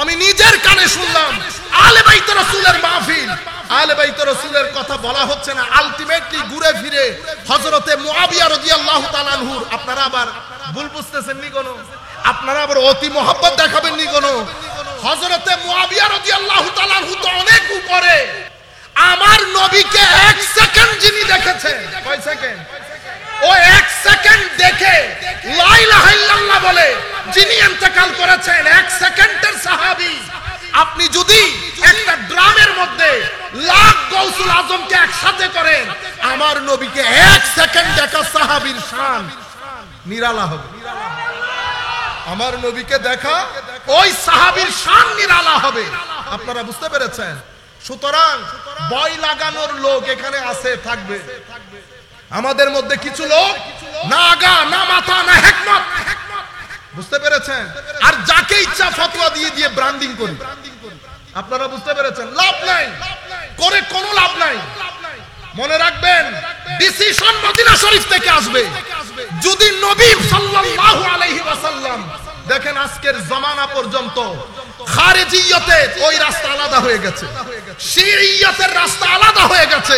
আমি নিজের কানে শুনলাম আহলে বাইত রাসূলের মাহফিল, আহলে বাইত রাসূলের কথা বলা হচ্ছে না, আলটিমেটলি ঘুরে ফিরে হযরতে মুআবিয়া রাদিয়াল্লাহু তাআলা আনহুর। আপনারা আবার ভুল বুঝতেছেন নি কোন? আপনারা আবার অতি মহব্বত দেখাবেন নি কোন? হযরতে মুআবিয়া রাদিয়াল্লাহু তাআলা আনহু তো অনেক উপরে। আমার নবীকে 1 সেকেন্ড যিনি দেখেছেন, কয় সেকেন্ড? ও 1 সেকেন্ড দেখে লা ইলাহা ইল্লাল্লাহ বলে যিনি ইন্তেকাল করেছেন, 1 সেকেন্ডের সাহাবী। আপনি যদি একটা ড্রামের মধ্যে লাখ গাউসুল আজমকে একসাথে করেন, আমার নবীকে 1 সেকেন্ড দেখা সাহাবীর শান নিরালা হবে। আমার নবীকে দেখা ওই সাহাবীর শান নিরালা হবে। আপনারা বুঝতে পেরেছেন? সুতরাং ভয় লাগানোর লোক এখানে আছে, থাকবে। আমাদের মধ্যে কিছু লোক না আগা না মাথা না হিকমত, বুঝতে পেরেছেন? আর যাকে ইচ্ছা ফতোয়া দিয়ে দিয়ে ব্র্যান্ডিং করি। আপনারা বুঝতে পেরেছেন? লাভ নাই, করে কোনো লাভ নাই। মনে রাখবেন, ডিসিশন মদিনা শরীফ থেকে আসবে। যদি নবী সাল্লাল্লাহু আলাইহি ওয়াসাল্লাম দেখেন আজকের জামানা পর্যন্ত খারেজিয়তে ওই রাস্তা আলাদা হয়ে গেছে, শিইয়তের রাস্তা আলাদা হয়ে গেছে,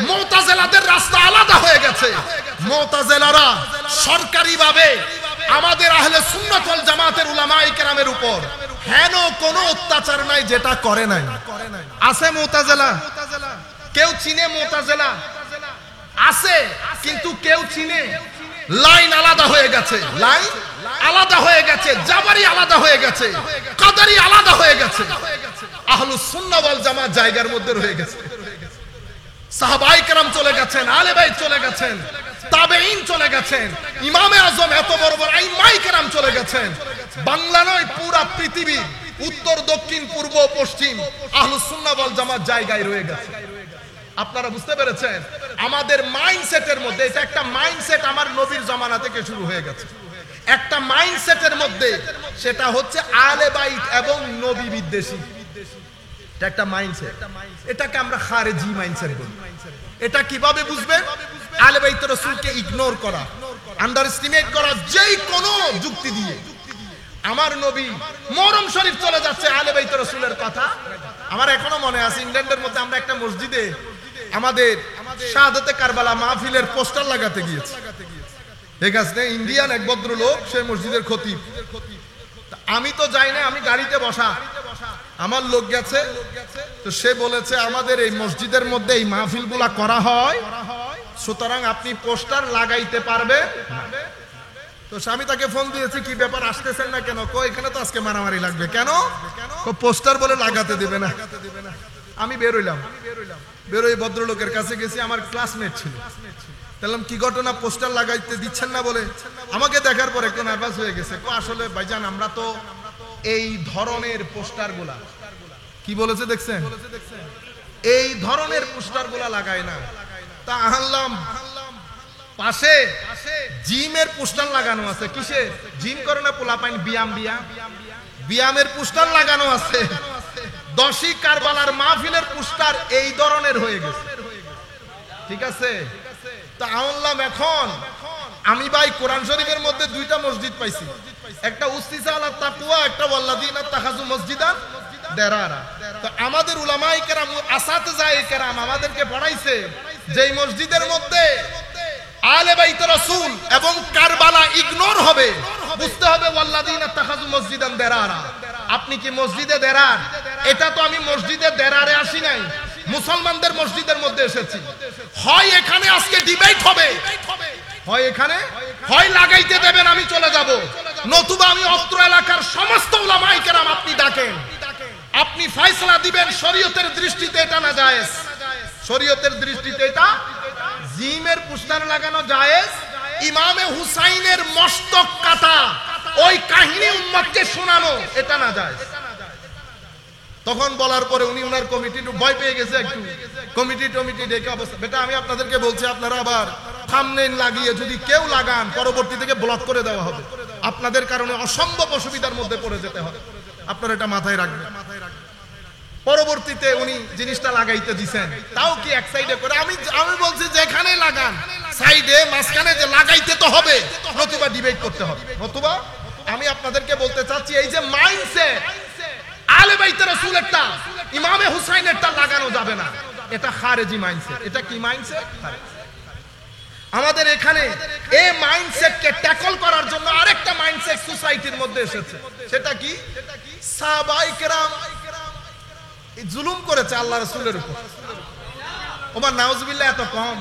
মুতাজিলাদের রাস্তা আলাদা হয়ে গেছে। মুতাজিলারা সরকারিভাবে আমাদের আহলে সুন্নাত ওয়াল জামাতের উলামায়ে কেরামের উপর হেন কোনো অত্যাচার নাই যেটা করে নাই। আছে মুতাজিলা? কেউ চিনে মুতাজিলা? আছে, কিন্তু কেউ চিনে? লাইন আলাদা হয়ে গেছে, লাইন আলাদা হয়ে গেছে, জাবারি আলাদা হয়ে গেছে, কাদারি আলাদা হয়ে গেছে। আহলুস সুন্নাহ ওয়াল জামাত জায়গার মধ্যে রয়ে গেছে। সাহাবায়ে কেরাম চলে গেছেন, আহলে বাইত চলে গেছেন, তাবেঈন চলে গেছেন, ইমামে আজম এত বড় বড় আইম্মায়ে কেরাম চলে গেছেন। বাংলা নয়, পুরা পৃথিবী, উত্তর দক্ষিণ পূর্ব পশ্চিম আহলুস সুন্নাহ ওয়াল জামাত জায়গায় রয়ে গেছে। আপনারা বুঝতে পেরেছেন? আমাদের মাইন্ডসেটের মধ্যে, এটা একটা মাইন্ডসেট আমার নবীর জামানা থেকে শুরু হয়ে গেছে। একটা মাইন্ডসেটের মধ্যে, সেটা হচ্ছে আহলে বাইত এবং নবী বিদ্বেষী। এটা একটা মাইন্ডসেট, এটাকে আমরা খারেজি মাইন্ডসেট বলি। এটা কিভাবে বুঝবেন? আহলে বাইত রাসূলকে ইগনোর করা, আন্ডার এস্টিমেট করা, যেই কোনো যুক্তি দিয়ে। আমার নবী মুহররম শরীফ চলে যাচ্ছে, আহলে বাইত রাসূলের কথা। আমার এখনো মনে আছে, ইংল্যান্ডের মধ্যে আমরা একটা মসজিদে আমাদের শাহাদাতে কারবালা মাহফিলের পোস্টার লাগাতে গিয়েছি। ঠিক আছে, ইন্ডিয়ান এক ভদ্রলোক, সেই মসজিদের খতিব। আমি তো যাই না, আমি গাড়িতে বসা, আমার লোক গেছে। তো সে বলেছে আমাদের এই মসজিদের মধ্যে এই মাহফিলগুলা করা হয়, সুতরাং আপনি পোস্টার লাগাইতে পারবে। তো আমি তাকে ফোন দিয়েছি, কি ব্যাপার, আসতেছেন না কেন? কো এখানে তো আজকে মারামারি লাগবে। কেন? পোস্টার বলে লাগাতে দেবে না। আমি বেরোইলাম, বেরোই ভদ্রলোকের কাছে গেছি, আমার ক্লাসমেট ছিল। বললাম কি ঘটনা, পোস্টার লাগাইতে দিচ্ছেন না বলে? আমাকে দেখার পর একটু নার্ভাস হয়ে গেছে। আসলে ভাইজান, আমরা তো এই ধরনের পোস্টার গুলা, কি বলেছে দেখছেন, এই ধরনের পোস্টার গুলা লাগাই না। তা আনলাম, পাশে জিমের পোস্টার লাগানো আছে। কিসে জিম করে না পোলাপাইন, ব্যায়াম ব্যায়ামের পোস্টার লাগানো আছে। 10ই কারবালার মাহফিলের পোস্টার এই ধরনের হয়ে গেছে। ঠিক আছে, তা আনলাম। এখন আমি ভাই কোরআন শরীফের মধ্যে 2টা মসজিদ পাইছি, একটা উসতিসা আলা তাকওয়া, একটা ওয়াল্লাযিনা তাখাযু মসজিদান দিরারা। তো আমাদের উলামায়ে কেরাম, আসাতিজায়ে কেরাম আমাদেরকে পড়াইছে যে এই মসজিদের মধ্যে আহলে বাইত রাসূল এবং কারবালা ইগনোর হবে, বুঝতে হবে ওয়াল্লাযিনা তাখাযু মসজিদান দিরারা। আপনি কি মসজিদে দেরার? এটা তো আমি মসজিদে দেরারে আসি নাই, মুসলমানদের মসজিদের মধ্যে এসেছি। হয় এখানে আজকে ডিবেট হবে, হয় এখানে হয় লাগাইতে দেবেন, আমি চলে যাব, নতুবা আমি অত্র এলাকার সমস্ত উলামায়ে কেরাম আপনি ডাকেন, আপনি ফয়সালা দিবেন শরীয়তের দৃষ্টিতে এটা না জায়েজ। শরীয়তের দৃষ্টিতে এটা জিমের পোস্টার লাগানো জায়েজ। ইমামে হুসাইনের মস্তক কাটা ওই কাহিনী উম্মতকে শোনানো এটা না জায়েজ। তখন বলার পরে উনি ওনার কমিটি ভয় পেয়ে গেছে, একটু কমিটি ডেকে অবস্থা। বেটা আমি আপনাদেরকে বলছি, আপনারা আবার থাম্বনেইল লাগিয়ে যদি কেউ লাগান, পরবর্তী থেকে ব্লক করে দেওয়া হবে। আপনাদের কারণে অসম্ভব অসুবিধার মধ্যে পড়ে যেতে হবে, আপনারা এটা মাথায় রাখবেন। পরবর্তীতে উনি জিনিসটা লাগাইতে দিছেন, তাও কি এক সাইডে করে। আমি বলছি যেখানে লাগান, সাইডে মাঝখানে যে লাগাইতে তো হবে, নতুবা ডিবেট করতে হবে। নতুবা আমি আপনাদেরকে বলতে চাচ্ছি, এই যে মাইন্ডসেট, রাসূলেরটা ইমামে হুসাইনেরটা লাগানো যাবে না, এটা খারেজি মাইন্ডসেট। এটা কি মাইন্ডসেট? আমাদের এখানে এই মাইন্ডসেটকে ট্যাকল করার জন্য আরেকটা মাইন্ডসেট সোসাইটির মধ্যে এসেছে। সেটা কি? সাহাবায়ে কেরাম জুলুম করেছে আল্লাহ রাসূলের উপর। ওমা নাউজুবিল্লাহ, এত কম।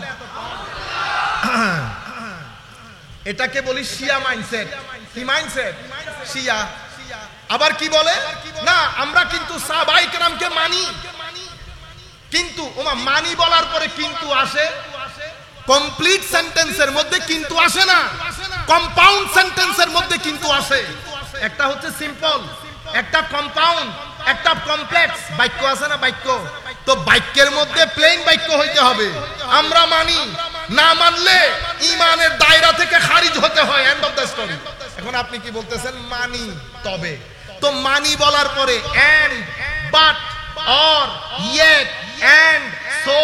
এটাকে বলি শিয়া মাইন্ডসেট। কি মাইন্ডসেট? শিয়া। আবার কি বলে না, আমরা কিন্তু সাহাবায়ে কেরামকে মানি, কিন্তু ওমা মানি বলার পরে কিন্তু আসে, কমপ্লিট সেন্টেন্সের মধ্যে কিন্তু আসে না, কম্পাউন্ড সেন্টেন্সের মধ্যে কিন্তু আসে। একটা হচ্ছে সিম্পল, একটা কম্পাউন্ড, একটা কমপ্লেক্স বাক্য আছে না, বাক্য। তো বাক্যের মধ্যে প্লেন বাক্য হইতে হবে। আমরা মানি, না মানলে ঈমানের দায়রা থেকে খারিজ হতে হয়। End of the story. এখন আপনি কি বলতেছেন? মানি, তবে। তো মানি বলার পরে and, but, or, yet, and, so,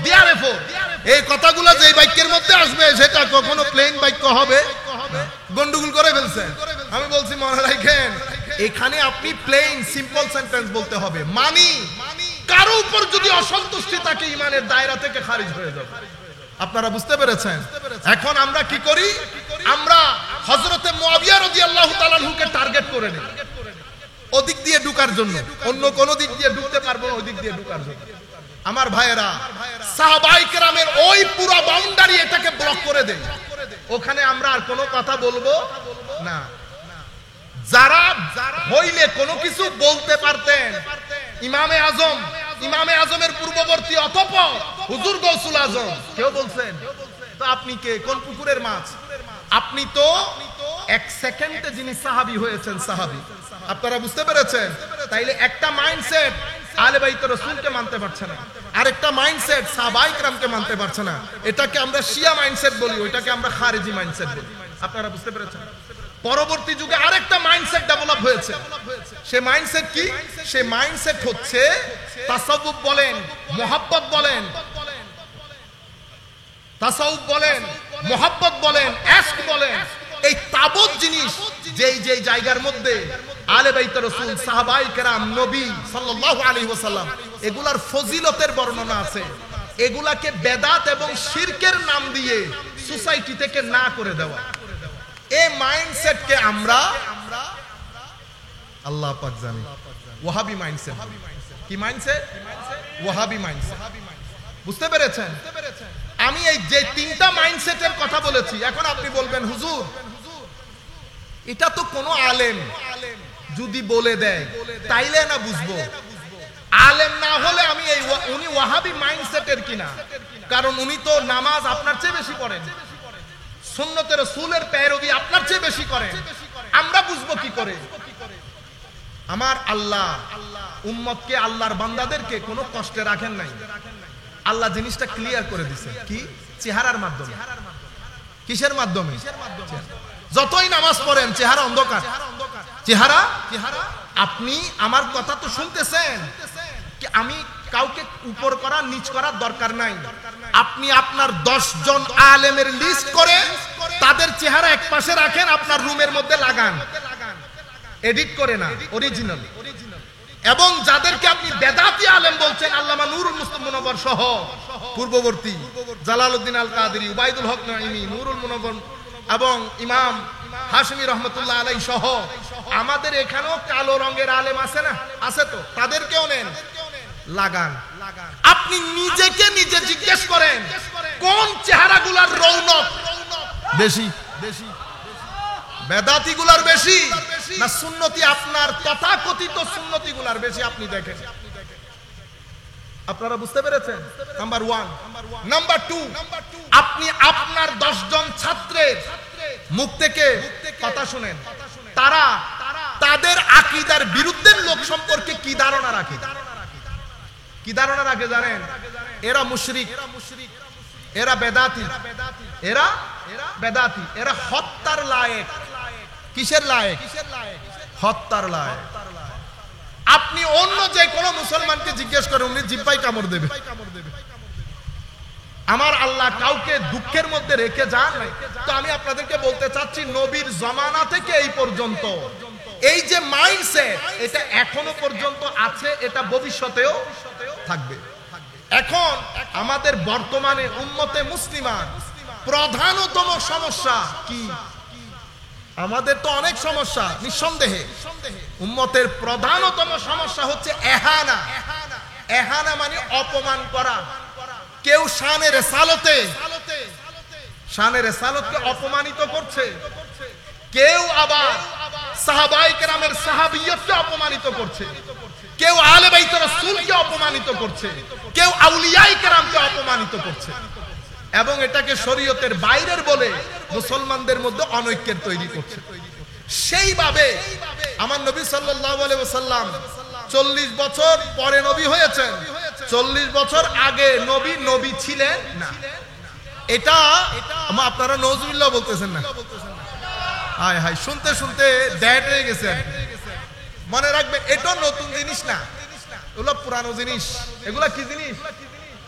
therefore, এই কথাগুলো যে বাক্যের মধ্যে আসবে সেটা কখনো প্লেন বাক্য হবে? গন্ডগোল করে ফেলছেন। আমি বলছি মনে রাখেন, এখানে আপনি প্লেন সিম্পল সেন্টেন্স বলতে হবে। মানি, কারো উপর যদি অসন্তুষ্টি থাকে ঈমানের দায়রা থেকে খারিজ হয়ে যাবে। আপনারা বুঝতে পেরেছেন? এখন আমরা কি করি? আমরা হযরতে মুআবিয়া রাদিয়াল্লাহু তাআলা আনহুকে টার্গেট করে নিই ওদিক দিয়ে ঢুকার জন্য, অন্য কোন দিক দিয়ে ঢুকতে পারবো না, ওই দিক দিয়ে ঢুকার জন্য। আমার ভাইয়েরা, সাহাবায়ে কেরামের ওই পুরো বাউন্ডারি এটাকে ব্লক করে দেয়। ওখানে আমরা আর কোনো কথা বলবো না। যারা হইলে কোনো কিছু বলতে পারতেন, ইমামে আজম, ইমামে আজমের পূর্ববর্তী অতঃপর হুজুর গৌসুল আজম, কেউ বলছেন তো আপনি কে? কোন পুকুরের মাছ? আপনি তো এক সেকেন্ডে যিনি সাহাবী হয়েছেন, সাহাবী। আপনারা বুঝতে পেরেছেন? তাইলে একটা মাইন্ডসেট আহলে বাইত রাসূলকে মানতে পারছে না, আরেকটা মাইন্ডসেট সাহাবায়ে কেরামকে মানতে পারছে না। এটাকে আমরা শিয়া মাইন্ডসেট বলি, ওইটাকে আমরা খারেজি মাইন্ডসেট বলি। আপনারা বুঝতে পেরেছেন? পরবর্তী যুগে আরেকটা মাইন্ডসেট ডেভেলপ হয়েছে। সে মাইন্ডসেট কি? সে মাইন্ডসেট হচ্ছে তাসাউফ বলেন, মুহাব্বত বলেন, তাসাউফ বলেন, মুহাব্বত বলেন, ইশক বলেন, এই তাবৎ জিনিস যেই জায়গার মধ্যে আহলে বাইত রাসূল, সাহাবায়ে কেরাম, নবী সাল্লাল্লাহু আলাইহি ওয়াসাল্লাম এগুলার ফজিলতের বর্ণনা আছে, এগুলাকে বেদাত এবং শিরকের নাম দিয়ে সোসাইটি থেকে না করে দেওয়া, এই মাইন্ডসেটকে আমরা আল্লাহ পাক জানে ওয়াহাবি মাইন্ডসেট। কি মাইন্ডসেট? ওয়াহাবি মাইন্ডসেট। বুঝতে পেরেছেন? আমি এই যে তিনটা মাইন্ডসেটের কথা বলেছি, এখন আপনি বলবেন হুজুর এটা তো কোনো আলেম যদি বলে দেয় তাইলে না বুঝবো। আলেম না হলে আমি এই উনি ওয়াহাবি মাইন্ডসেটের কিনা, কারণ উনি তো নামাজ আপনার চেয়ে বেশি পড়েন, সুন্নতে রাসূলের পেরোগি আপনার চেয়ে বেশি করেন, আমরা বুঝবো কি করে? আমার আল্লাহ উম্মতকে, আল্লাহর বান্দাদেরকে কোনো কষ্টে রাখেন নাই। আল্লাহ জিনিসটা ক্লিয়ার করে দিয়েছে। কি? চেহারার মাধ্যমে। কিসের মাধ্যমে? যতই নামাজ পড়েন চেহারা অন্ধকার। চেহারা, আপনি আমার কথা তো শুনতেছেন, আমি কাউকে উপর করা নিচ করার দরকার নাই। আপনি আপনার 10 জন আলেমের লিস্ট করে তাদের চেহারা এক পাশে রাখেন, আপনার রুমের মধ্যে লাগান, এডিট করে না, অরিজিনাল। এবং যাদেরকে আপনি বেদাতি আলেম বলছেন, আল্লামা নুরুল মুস্তাফা মুনব্বর সহ পূর্ববর্তী জালালউদ্দিন আল কাদেরী, উবাইদুল হক নাঈমি, নুরুল মুনব্বর এবং ইমাম হাশমি রহমাতুল্লাহ আলাইহি সহ আমাদের এখানেও কালো রঙের আলেম আছে না? আছে তো, তাদেরকেও নেন, লাগান। আপনি নিজেকে নিজে জিজ্ঞেস করেন কোন চেহারাগুলোর রৌনক বেশি? বেদাতি গুলার বেশি না সুন্নতি, আপনার তথাকথিত সুন্নতি গুলার বেশি? আপনি দেখেন। আপনারা বুঝতে পেরেছেন? নাম্বার 1। নাম্বার 2, আপনি আপনার 10 জন ছাত্রের মুখ থেকে কথা শুনেন, তারা তাদের আকীদার বিরুদ্ধের লোক সম্পর্কে কি ধারণা রাখে? কি ধারণা রাখে জানেন? এরা মুশরিক, এরা বেদাতি, এরা বেদাতি, এরা হত্যার লায়েক। কিসের লায়েক? হত্যার লায়েক। আপনি অন্য যে কোনো মুসলমানকে জিজ্ঞেস করেন, উনি জিহ্বায় কামড় দেবে। আমার আল্লাহ কাউকে দুঃখের মধ্যে রেখে যান নাই। তো আমি আপনাদেরকে বলতে চাচ্ছি, নবীর জমানা থেকে এই পর্যন্ত এই যে মাইন্ডসেট, এটা এখনো পর্যন্ত আছে, এটা ভবিষ্যতেও থাকবে। এখন আমাদের বর্তমানে উম্মতে মুসলিমান প্রধানতম সমস্যা কি? আমাদের তো অনেক সমস্যা, নিঃসন্দেহে উম্মতের প্রধানতম সমস্যা হচ্ছে এহানা। এহানা মানে অপমান করা। কেউ শানে রেসালতকে অপমানিত করছে, কেউ আবার সাহাবায়ে কেরামের সাহাবিয়তকে অপমানিত করছে, কেউ আহলে বাইত রাসূলকে অপমানিত করছে, কেউ আউলিয়ায়ে কেরামকে অপমানিত করছে, এবং এটাকে শরীয়তের বাইরের বলে মুসলমানদের মধ্যে অনৈক্যের তৈরি করছে। সেইভাবে আমার নবী সাল্লাল্লাহু আলাইহি ওয়াসাল্লাম 40 বছর পরে নবী হয়েছেন, 40 বছর আগে নবী ছিলেন না। এটা আপনারা নওজুবিল্লাহ বলতেছেন না? হায় হায়, শুনতে শুনতে ড্যাড হয়ে গেছে। মনে রাখবেন, এটা নতুন জিনিস না, এগুলো পুরানো জিনিস। এগুলা কি জিনিস?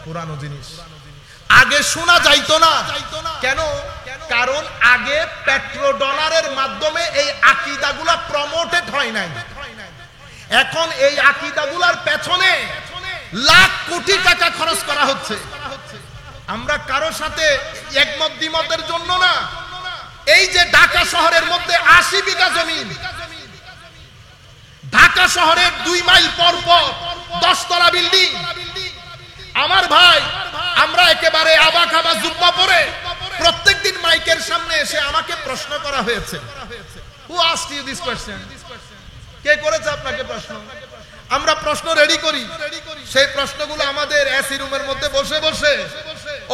পুরানো জিনিস। আগে শোনা যাইতো না। কেন? কারণ আগে পেট্রো ডলারের মাধ্যমে এই আকীদাগুলা প্রমোটেড হয় নাই। এখন এই আকীদাগুলার পেছনে লাখ কোটি টাকা খরচ করা হচ্ছে। আমরা কারো সাথে একমত দ্বিমতের জন্য না। এই যে ঢাকা শহরের মধ্যে 80 বিঘা জমি, ঢাকা শহরের 2 মাইল পর পর 10 তলা বিল্ডিং। আমার ভাই, আমরা একেবারে আবা খাবা জুব্বা পরে প্রত্যেকদিন মাইকের সামনে এসে আমাকে প্রশ্ন করা হয়েছে, হু আস্কড ইউ দিস কোয়েশ্চেন? কে করেছে আপনাকে প্রশ্ন? আমরা প্রশ্ন রেডি করি, সেই প্রশ্নগুলো আমাদের এসি রুমের মধ্যে বসে বসে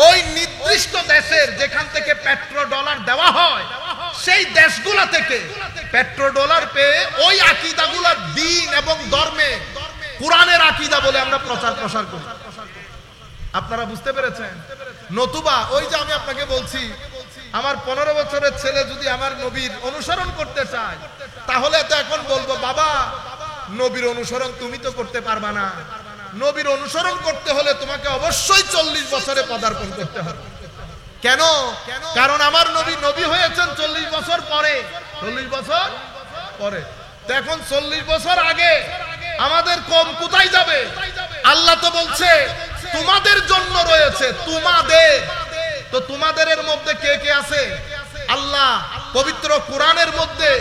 ওই নির্দিষ্ট দেশের যেখান থেকে পেট্রো ডলার দেওয়া হয়, সেই দেশগুলা থেকে পেট্রো ডলার পেয়ে ওই আকীদাগুলা দ্বীন এবং ধর্মে কোরআনের আকীদা বলে আমরা প্রসার করি। আপনারা বুঝতে পেরেছেন? নতুবা ওই যে আমি আপনাকে বলছি, আমার 15 বছরের ছেলে যদি আমার নবীর অনুসরণ করতে চায়, তাহলে তো এখন বলবো, বাবা নবীর অনুসরণ তুমি তো করতে পারবা না। নবীর অনুসরণ করতে হলে তোমাকে অবশ্যই 40 বছরে পদার্পণ করতে হবে। কেন? কারণ আমার নবী হয়েছেন 40 বছর পরে। 40 বছর পরে। তো এখন 40 বছর আগে আমাদের কম কোথায় যাবে? আল্লাহ তো বলছে তোমাদের জন্য রয়েছে, তোমাদের। তো তোমাদের মধ্যে কে কে আছে? আল্লাহ পবিত্র কোরআনের মধ্যে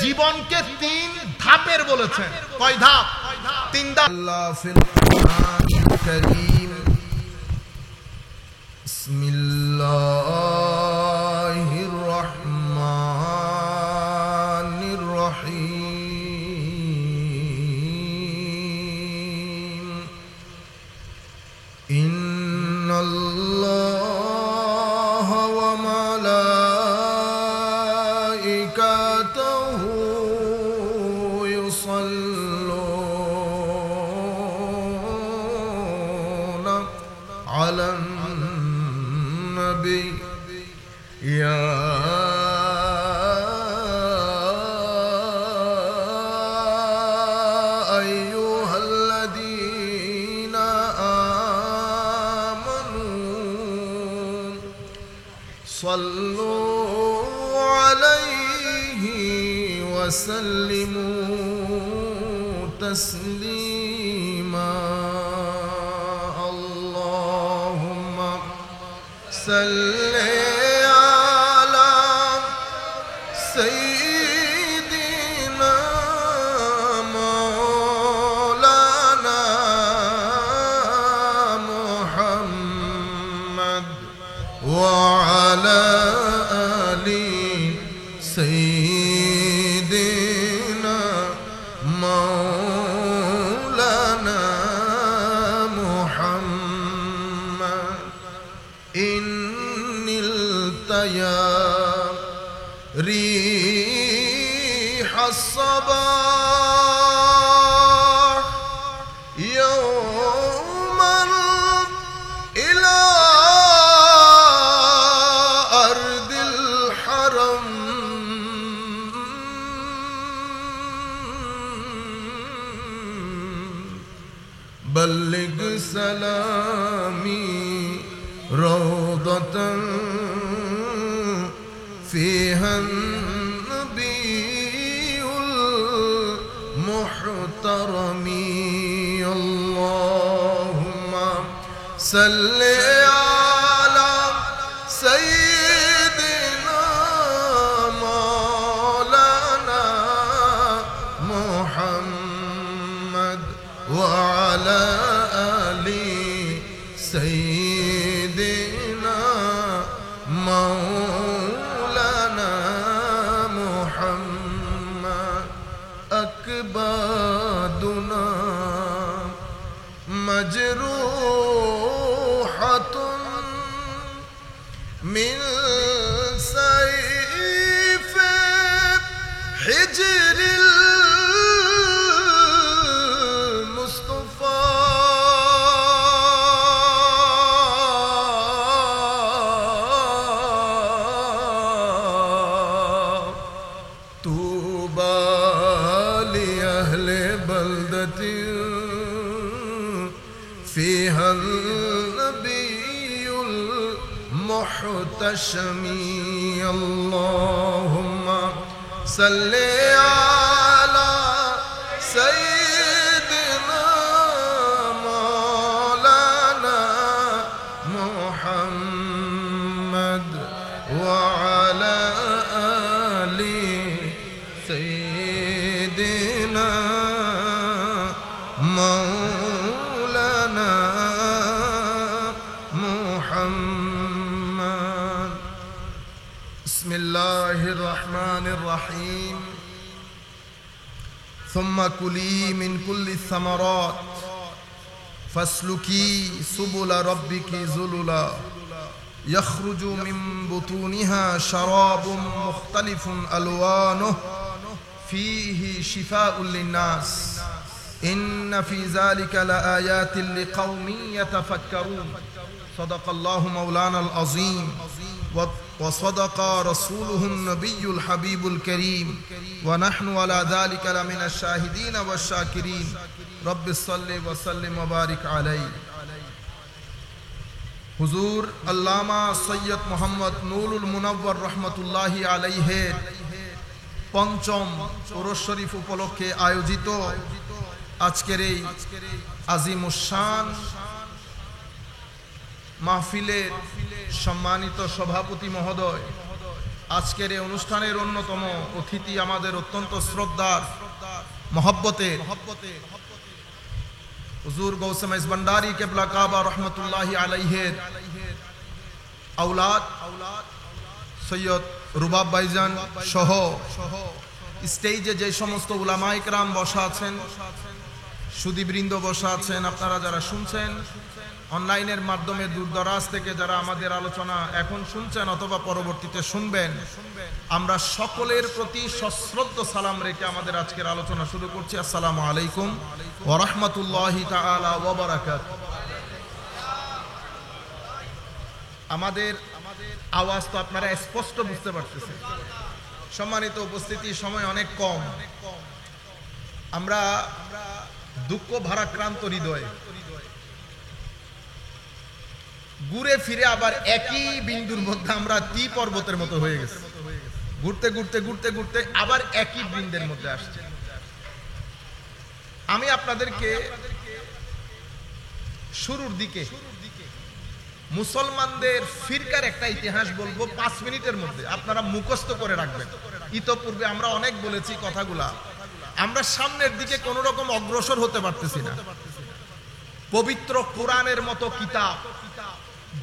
জীবনকে 3 ধাপের বলেছেন। কয় ধাপ? 3 ধাপ। আল্লাহ ফিল কুরআনিল কারীম বিসমিল্লাহির রহমানির রহিম ইন্নাল্লাহা ওয়া মালাইকাতাহু ইউসাল্লুনা আলান নবী ইয়া আইয়ুহাল্লাযীনা আমানু সাল্লু আলাইহি ওয়া সাল্লিমু তাসলিমা আল্লাহুম্মা সাল্লি আলা সাইয়্যিদিনা মাওলানা মুহাম্মদ ওয়া আলা আলি সাইয়্যিদিনা মাওলানা মুহাম্মদ ইন্নিল তায়া রিহাস সাবাহ ইয়াওমান ইলা আরদিল হারাম بلغ سلامي روضة فيها النبي محترمي اللهم صل على سيدنا مولانا محمد وعلى آل سيدنا مولانا محمد أكبادنا مجروحة من سيف حجر المصطفى طوبى لأهل بلدة فيها النبي المحتشم اللهم صل على سيدنا مولانا محمد وعلى آل سيدنا مولانا محمد بسم الله الرحمن الرحيم ثم كلي من كل الثمرات فاسلكي سبل ربك ذللا يخرج من بطونها شراب مختلف ألوانه فيه شفاء للناس إن في ذلك لآيات لقوم يتفكرون صدق الله مولانا العظيم وصدق رسوله النبي الحبيب الكريم ونحن على ذلك لمن الشاهدين والشاكرين رب صل وسلم وبارك عليه হুজুর আল্লামা সৈয়দ মোহাম্মদ নুরুল মুনাওয়ার রহমতুল্লাহি আলাইহির পঞ্চম ওরস শরীফ উপলক্ষে আয়োজিত আজকের এই আজিমুশান মাহফিলের সম্মানিত সভাপতি মহোদয়, আজকের এই অনুষ্ঠানের অন্যতম অতিথি আমাদের অত্যন্ত শ্রদ্ধার মহব্বতের হুজুর গৌসে মাইজ ভান্ডারী কেবলা কাবা রহমতুল্লাহি আলাইহির আওলাদ সৈয়দ রুবাব ভাইজান সহ স্টেজে যে সমস্ত উলামায়ে কেরাম বসা আছেন, সুধীবৃন্দ বসা আছেন, আপনারা যারা শুনছেন অনলাইনের মাধ্যমে দূরদরাজ থেকে যারা আমাদের আলোচনা এখন শুনছেন অথবা পরবর্তীতে শুনবেন, আমরা সকলের প্রতি সশ্রদ্ধ সালাম রেখে আমাদের আজকের আলোচনা শুরু করছি। আসসালামু আলাইকুম ওয়া রাহমাতুল্লাহি তাআলা ওয়া বারাকাতুহু। আমাদের আওয়াজ তো আপনারা স্পষ্ট বুঝতে পারতেছেন। সম্মানিত উপস্থিতি, সময় অনেক কম। আমরা দুঃখ ভারাক্রান্ত হৃদয়ে ঘুরে ফিরে আবার একই বিন্দুর মধ্যে আমরা টি পর্বতের মতো হয়ে গেছি। ঘুরতে ঘুরতে ঘুরতে ঘুরতে আবার একই বৃন্দের মধ্যে আসছে। আমি আপনাদেরকে শুরুর দিকে মুসলমানদের ফিরকার একটা ইতিহাস বলবো 5 মিনিটের মধ্যে, আপনারা মুখস্থ করে রাখবেন। ইতোপূর্বে আমরা অনেক বলেছি কথাগুলা, আমরা সামনের দিকে কোন রকম অগ্রসর হতে পারতেছি না। পবিত্র কোরআনের মতো কিতাব,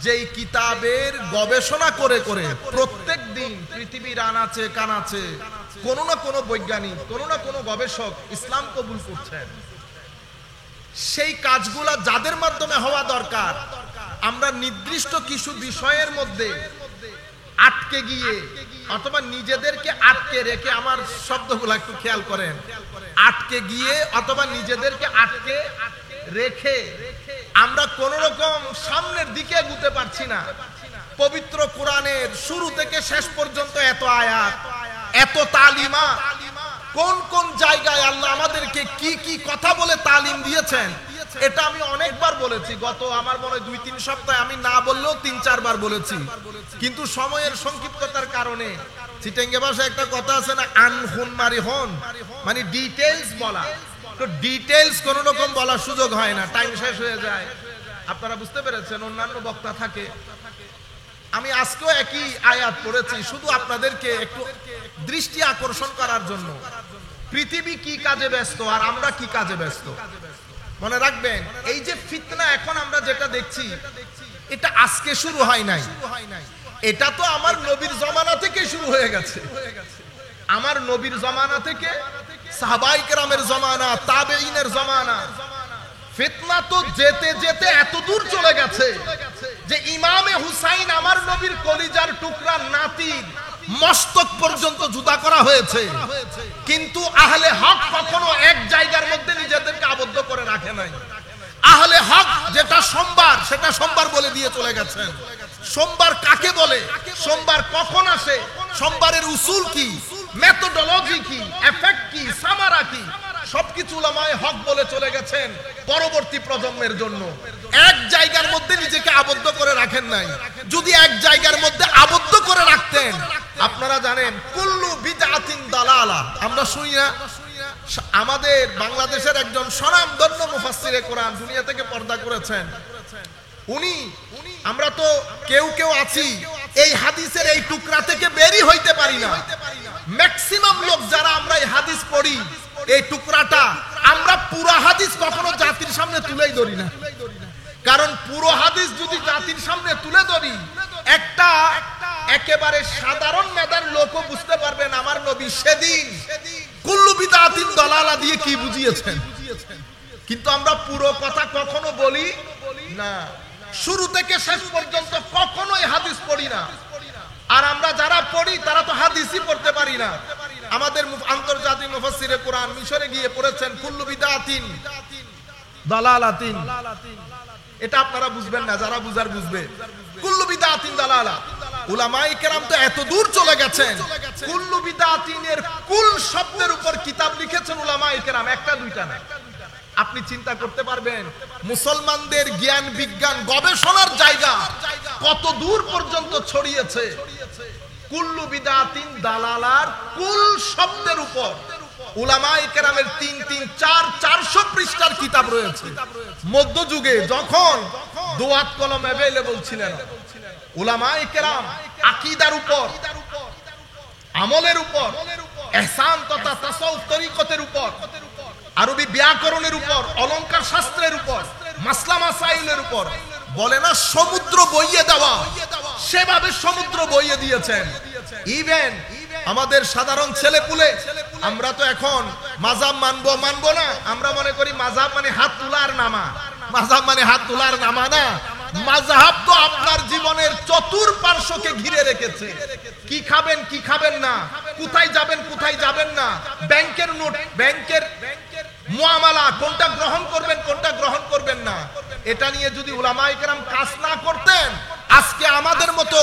যেই কিতাবের গবেষণা করে করে প্রত্যেক দিন পৃথিবীর আনাচে কানাচে কোনো না কোনো বৈজ্ঞানিক, কোনো না কোনো গবেষক ইসলাম কবুল করছেন, সেই কাজগুলা যাদের মাধ্যমে হওয়া দরকার, আমরা নির্দিষ্ট কিছু বিষয়ের মধ্যে আটকে গিয়ে অথবা নিজেদেরকে আটকে রেখে, আমার শব্দগুলো একটু খেয়াল করেন, আটকে গিয়ে অথবা নিজেদেরকে আটকে রেখে আমরা কোন রকম সামনের দিকে এগোতে পারছি না। পবিত্র কোরআনের শুরু থেকে শেষ পর্যন্ত এত আয়াত, এত তালিমা, কোন কোন জায়গায় আল্লাহ আমাদেরকে কি কি কথা বলে তালিম দিয়েছেন, এটা আমি অনেকবার বলেছি। গত আমার মনে হয় 2-3 সপ্তাহে আমি না বললেও 3-4 বার বলেছি, কিন্তু সময়ের সংক্ষিপ্ততার কারণে চিটাঙ্গে ভাষায় একটা কথা আছে না, আনহুন মারি হন, মানে ডিটেইলস বলা। তো ডিটেইলস কোন রকম বলার সুযোগ হয় না, টাইম শেষ হয়ে যায়। আপনারা বুঝতে পেরেছেন, অন্যান্য বক্তা থাকে। আমি আজকেও একই আয়াত পড়েছি শুধু আপনাদেরকে একটু দৃষ্টি আকর্ষণ করার জন্য। পৃথিবী কি কাজে ব্যস্ত আর আমরা কি কাজে ব্যস্ত। মনে রাখবেন, এই যে ফিতনা এখন আমরা যেটা দেখছি, এটা আজকে শুরু হয় নাই, এটা তো আমার নবীর জমানা থেকে শুরু হয়ে গেছে। আমার নবীর জমানা থেকে, সাহাবায়ে কেরামের জমানা, তাবেঈনের জমানা। ফিতনা তো যেতে যেতে এত দূর চলে গেছে যে ইমামে হুসাইন, আমার নবীর কলিজার টুকরা নাতির মস্তক পর্যন্ত জুতা করা হয়েছে। কিন্তু আহলে হক কখনো এক জায়গার মধ্যে নিজেদেরকে আবদ্ধ করে রাখে নাই। আহলে হক যেটা সোমবার, সেটা সোমবার বলে দিয়ে চলে গেছেন। সোমবার কাকে বলে, সোমবার কখন আসে, সোমবারের উসুল কি, মেথোডোলজি কি, এফেক্ট কি, সামারা কি, সবকিছু উলামায়ে হক বলে চলে গেছেন পরবর্তী প্রজন্মের জন্য। এক জায়গার মধ্যে নিজেকে আবদ্ধ করে রাখেন নাই। যদি এক জায়গার মধ্যে আবদ্ধ করে রাখতেন, আপনারা জানেন কুল্লু বিদআতিন দালালা, আমরা শুনি না? আমাদের বাংলাদেশের একজন স্বনামধন্য মুফাসসিরে কোরআন দুনিয়া থেকে পর্দা করেছেন, উনি, আমরা তো কেউ কেউ আছি এই হাদিসের এই টুকরা থেকে বেরি হইতে পারি না। ম্যাক্সিমাম লোক যারা আমরা এই হাদিস পড়ি, এই টুকরাটা আমরা পুরো হাদিস কখনো জাতির সামনে তুলেই ধরি না। কারণ পুরো হাদিস যদি জাতির সামনে তুলে ধরি, একটা একেবারে সাধারণ মেধার লোকও বুঝতে পারবেন আমার নবী সেদিন কুল্লু বিদআতিন দালালা দিয়ে কি বুঝিয়েছেন। কিন্তু আমরা পুরো কথা কখনো বলি না, শুরু থেকে শেষ পর্যন্ত কখনোই হাদিস পড়ি না। আর আমরা যারা পড়ি তারা তো হাদিসই পড়তে পারি না। আমাদের আন্তর্জাতিক মুফাসসিরে কোরআন মিশরে গিয়ে পড়েছেন কুল্লু বিদআতিন দালালাতিন, এটা আপনারা বুঝবেন না, যারা বুঝার বুঝবে। কুল্লু বিদআতিন দালালা, উলামায়ে কেরাম তো এত দূর চলে গেছেন, কুল্লু বিদআতিনের কুল শব্দের উপর কিতাব লিখেছেন উলামায়ে কেরাম, একটা দুইটা না। আপনি চিন্তা করতে পারবেন মুসলমানদের জ্ঞান বিজ্ঞান গবেষণার জায়গা কত দূর পর্যন্ত ছড়িয়েছে। কুল্লু বিদআতিন দালালার কুল শব্দের উপর উলামায়ে কেরামের 400 পৃষ্ঠার কিতাব রয়েছে। মধ্যযুগে যখন দোয়াত কলম अवेलेबल ছিল না, উলামায়ে কেরাম আকীদার উপর, আমলের উপর, ইহসান তথা তাসাউফ তরিকতের উপর, আরবি ব্যাকরণের উপর, অলংকার শাস্ত্রের উপর, মাসলা মাসাইলের উপর, বলে না সমুদ্র বইয়ে দেওয়া, সেভাবে সমুদ্র বইয়ে দিয়েছেন। ইভেন আমাদের সাধারণ ছেলেপুলে, আমরা তো এখন মাযহাব মানবো না, আমরা মনে করি মাযহাব মানে হাত তোলার নামা। মাযহাব মানে হাত তোলার নামা না, মাযহাব তো আপনার জীবনের চতুর্পার্শ্বকে ঘিরে রেখেছে। কি খাবেন কি খাবেন না, কোথায় যাবেন কোথায় যাবেন না, ব্যাংকের নোট, ব্যাংকের মুআমালা, কোনটা গ্রহণ করবেন কোনটা গ্রহণ করবেন না, এটা নিয়ে যদি উলামায়ে কেরাম কাজ না করতেন, আজকে আমাদের মতো,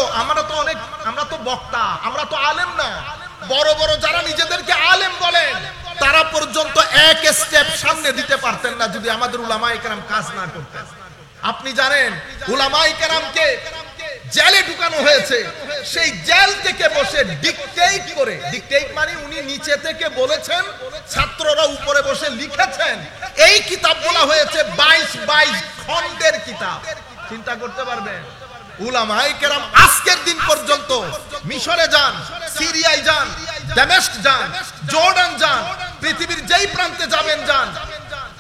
আমরা তো বক্তা, আমরা তো আলেম না, বড় বড় যারা নিজেদেরকে আলেম বলেন তারা পর্যন্ত এক স্টেপ সামনে দিতে পারতেন না যদি আমাদের উলামায়ে কেরাম কাজ না করতেন। আপনি জানেন উলামায়ে কেরামকে জেলে ঢুকানো হয়েছে, সেই জেল থেকে বসে ডিকটেট করে, ডিকটেট মানে উনি নিচে থেকে বলেছেন, ছাত্ররা উপরে বসে লিখেছেন। এই কিতাব বলা হয়েছে 22 খণ্ডের কিতাব। চিন্তা করতে পারবেন উলামায়ে কেরাম আজকের দিন পর্যন্ত মিশরে যান, সিরিয়ায় যান, দামেস্ক যান, জর্ডান যান, পৃথিবীর যেই প্রান্তে যাবেন যান,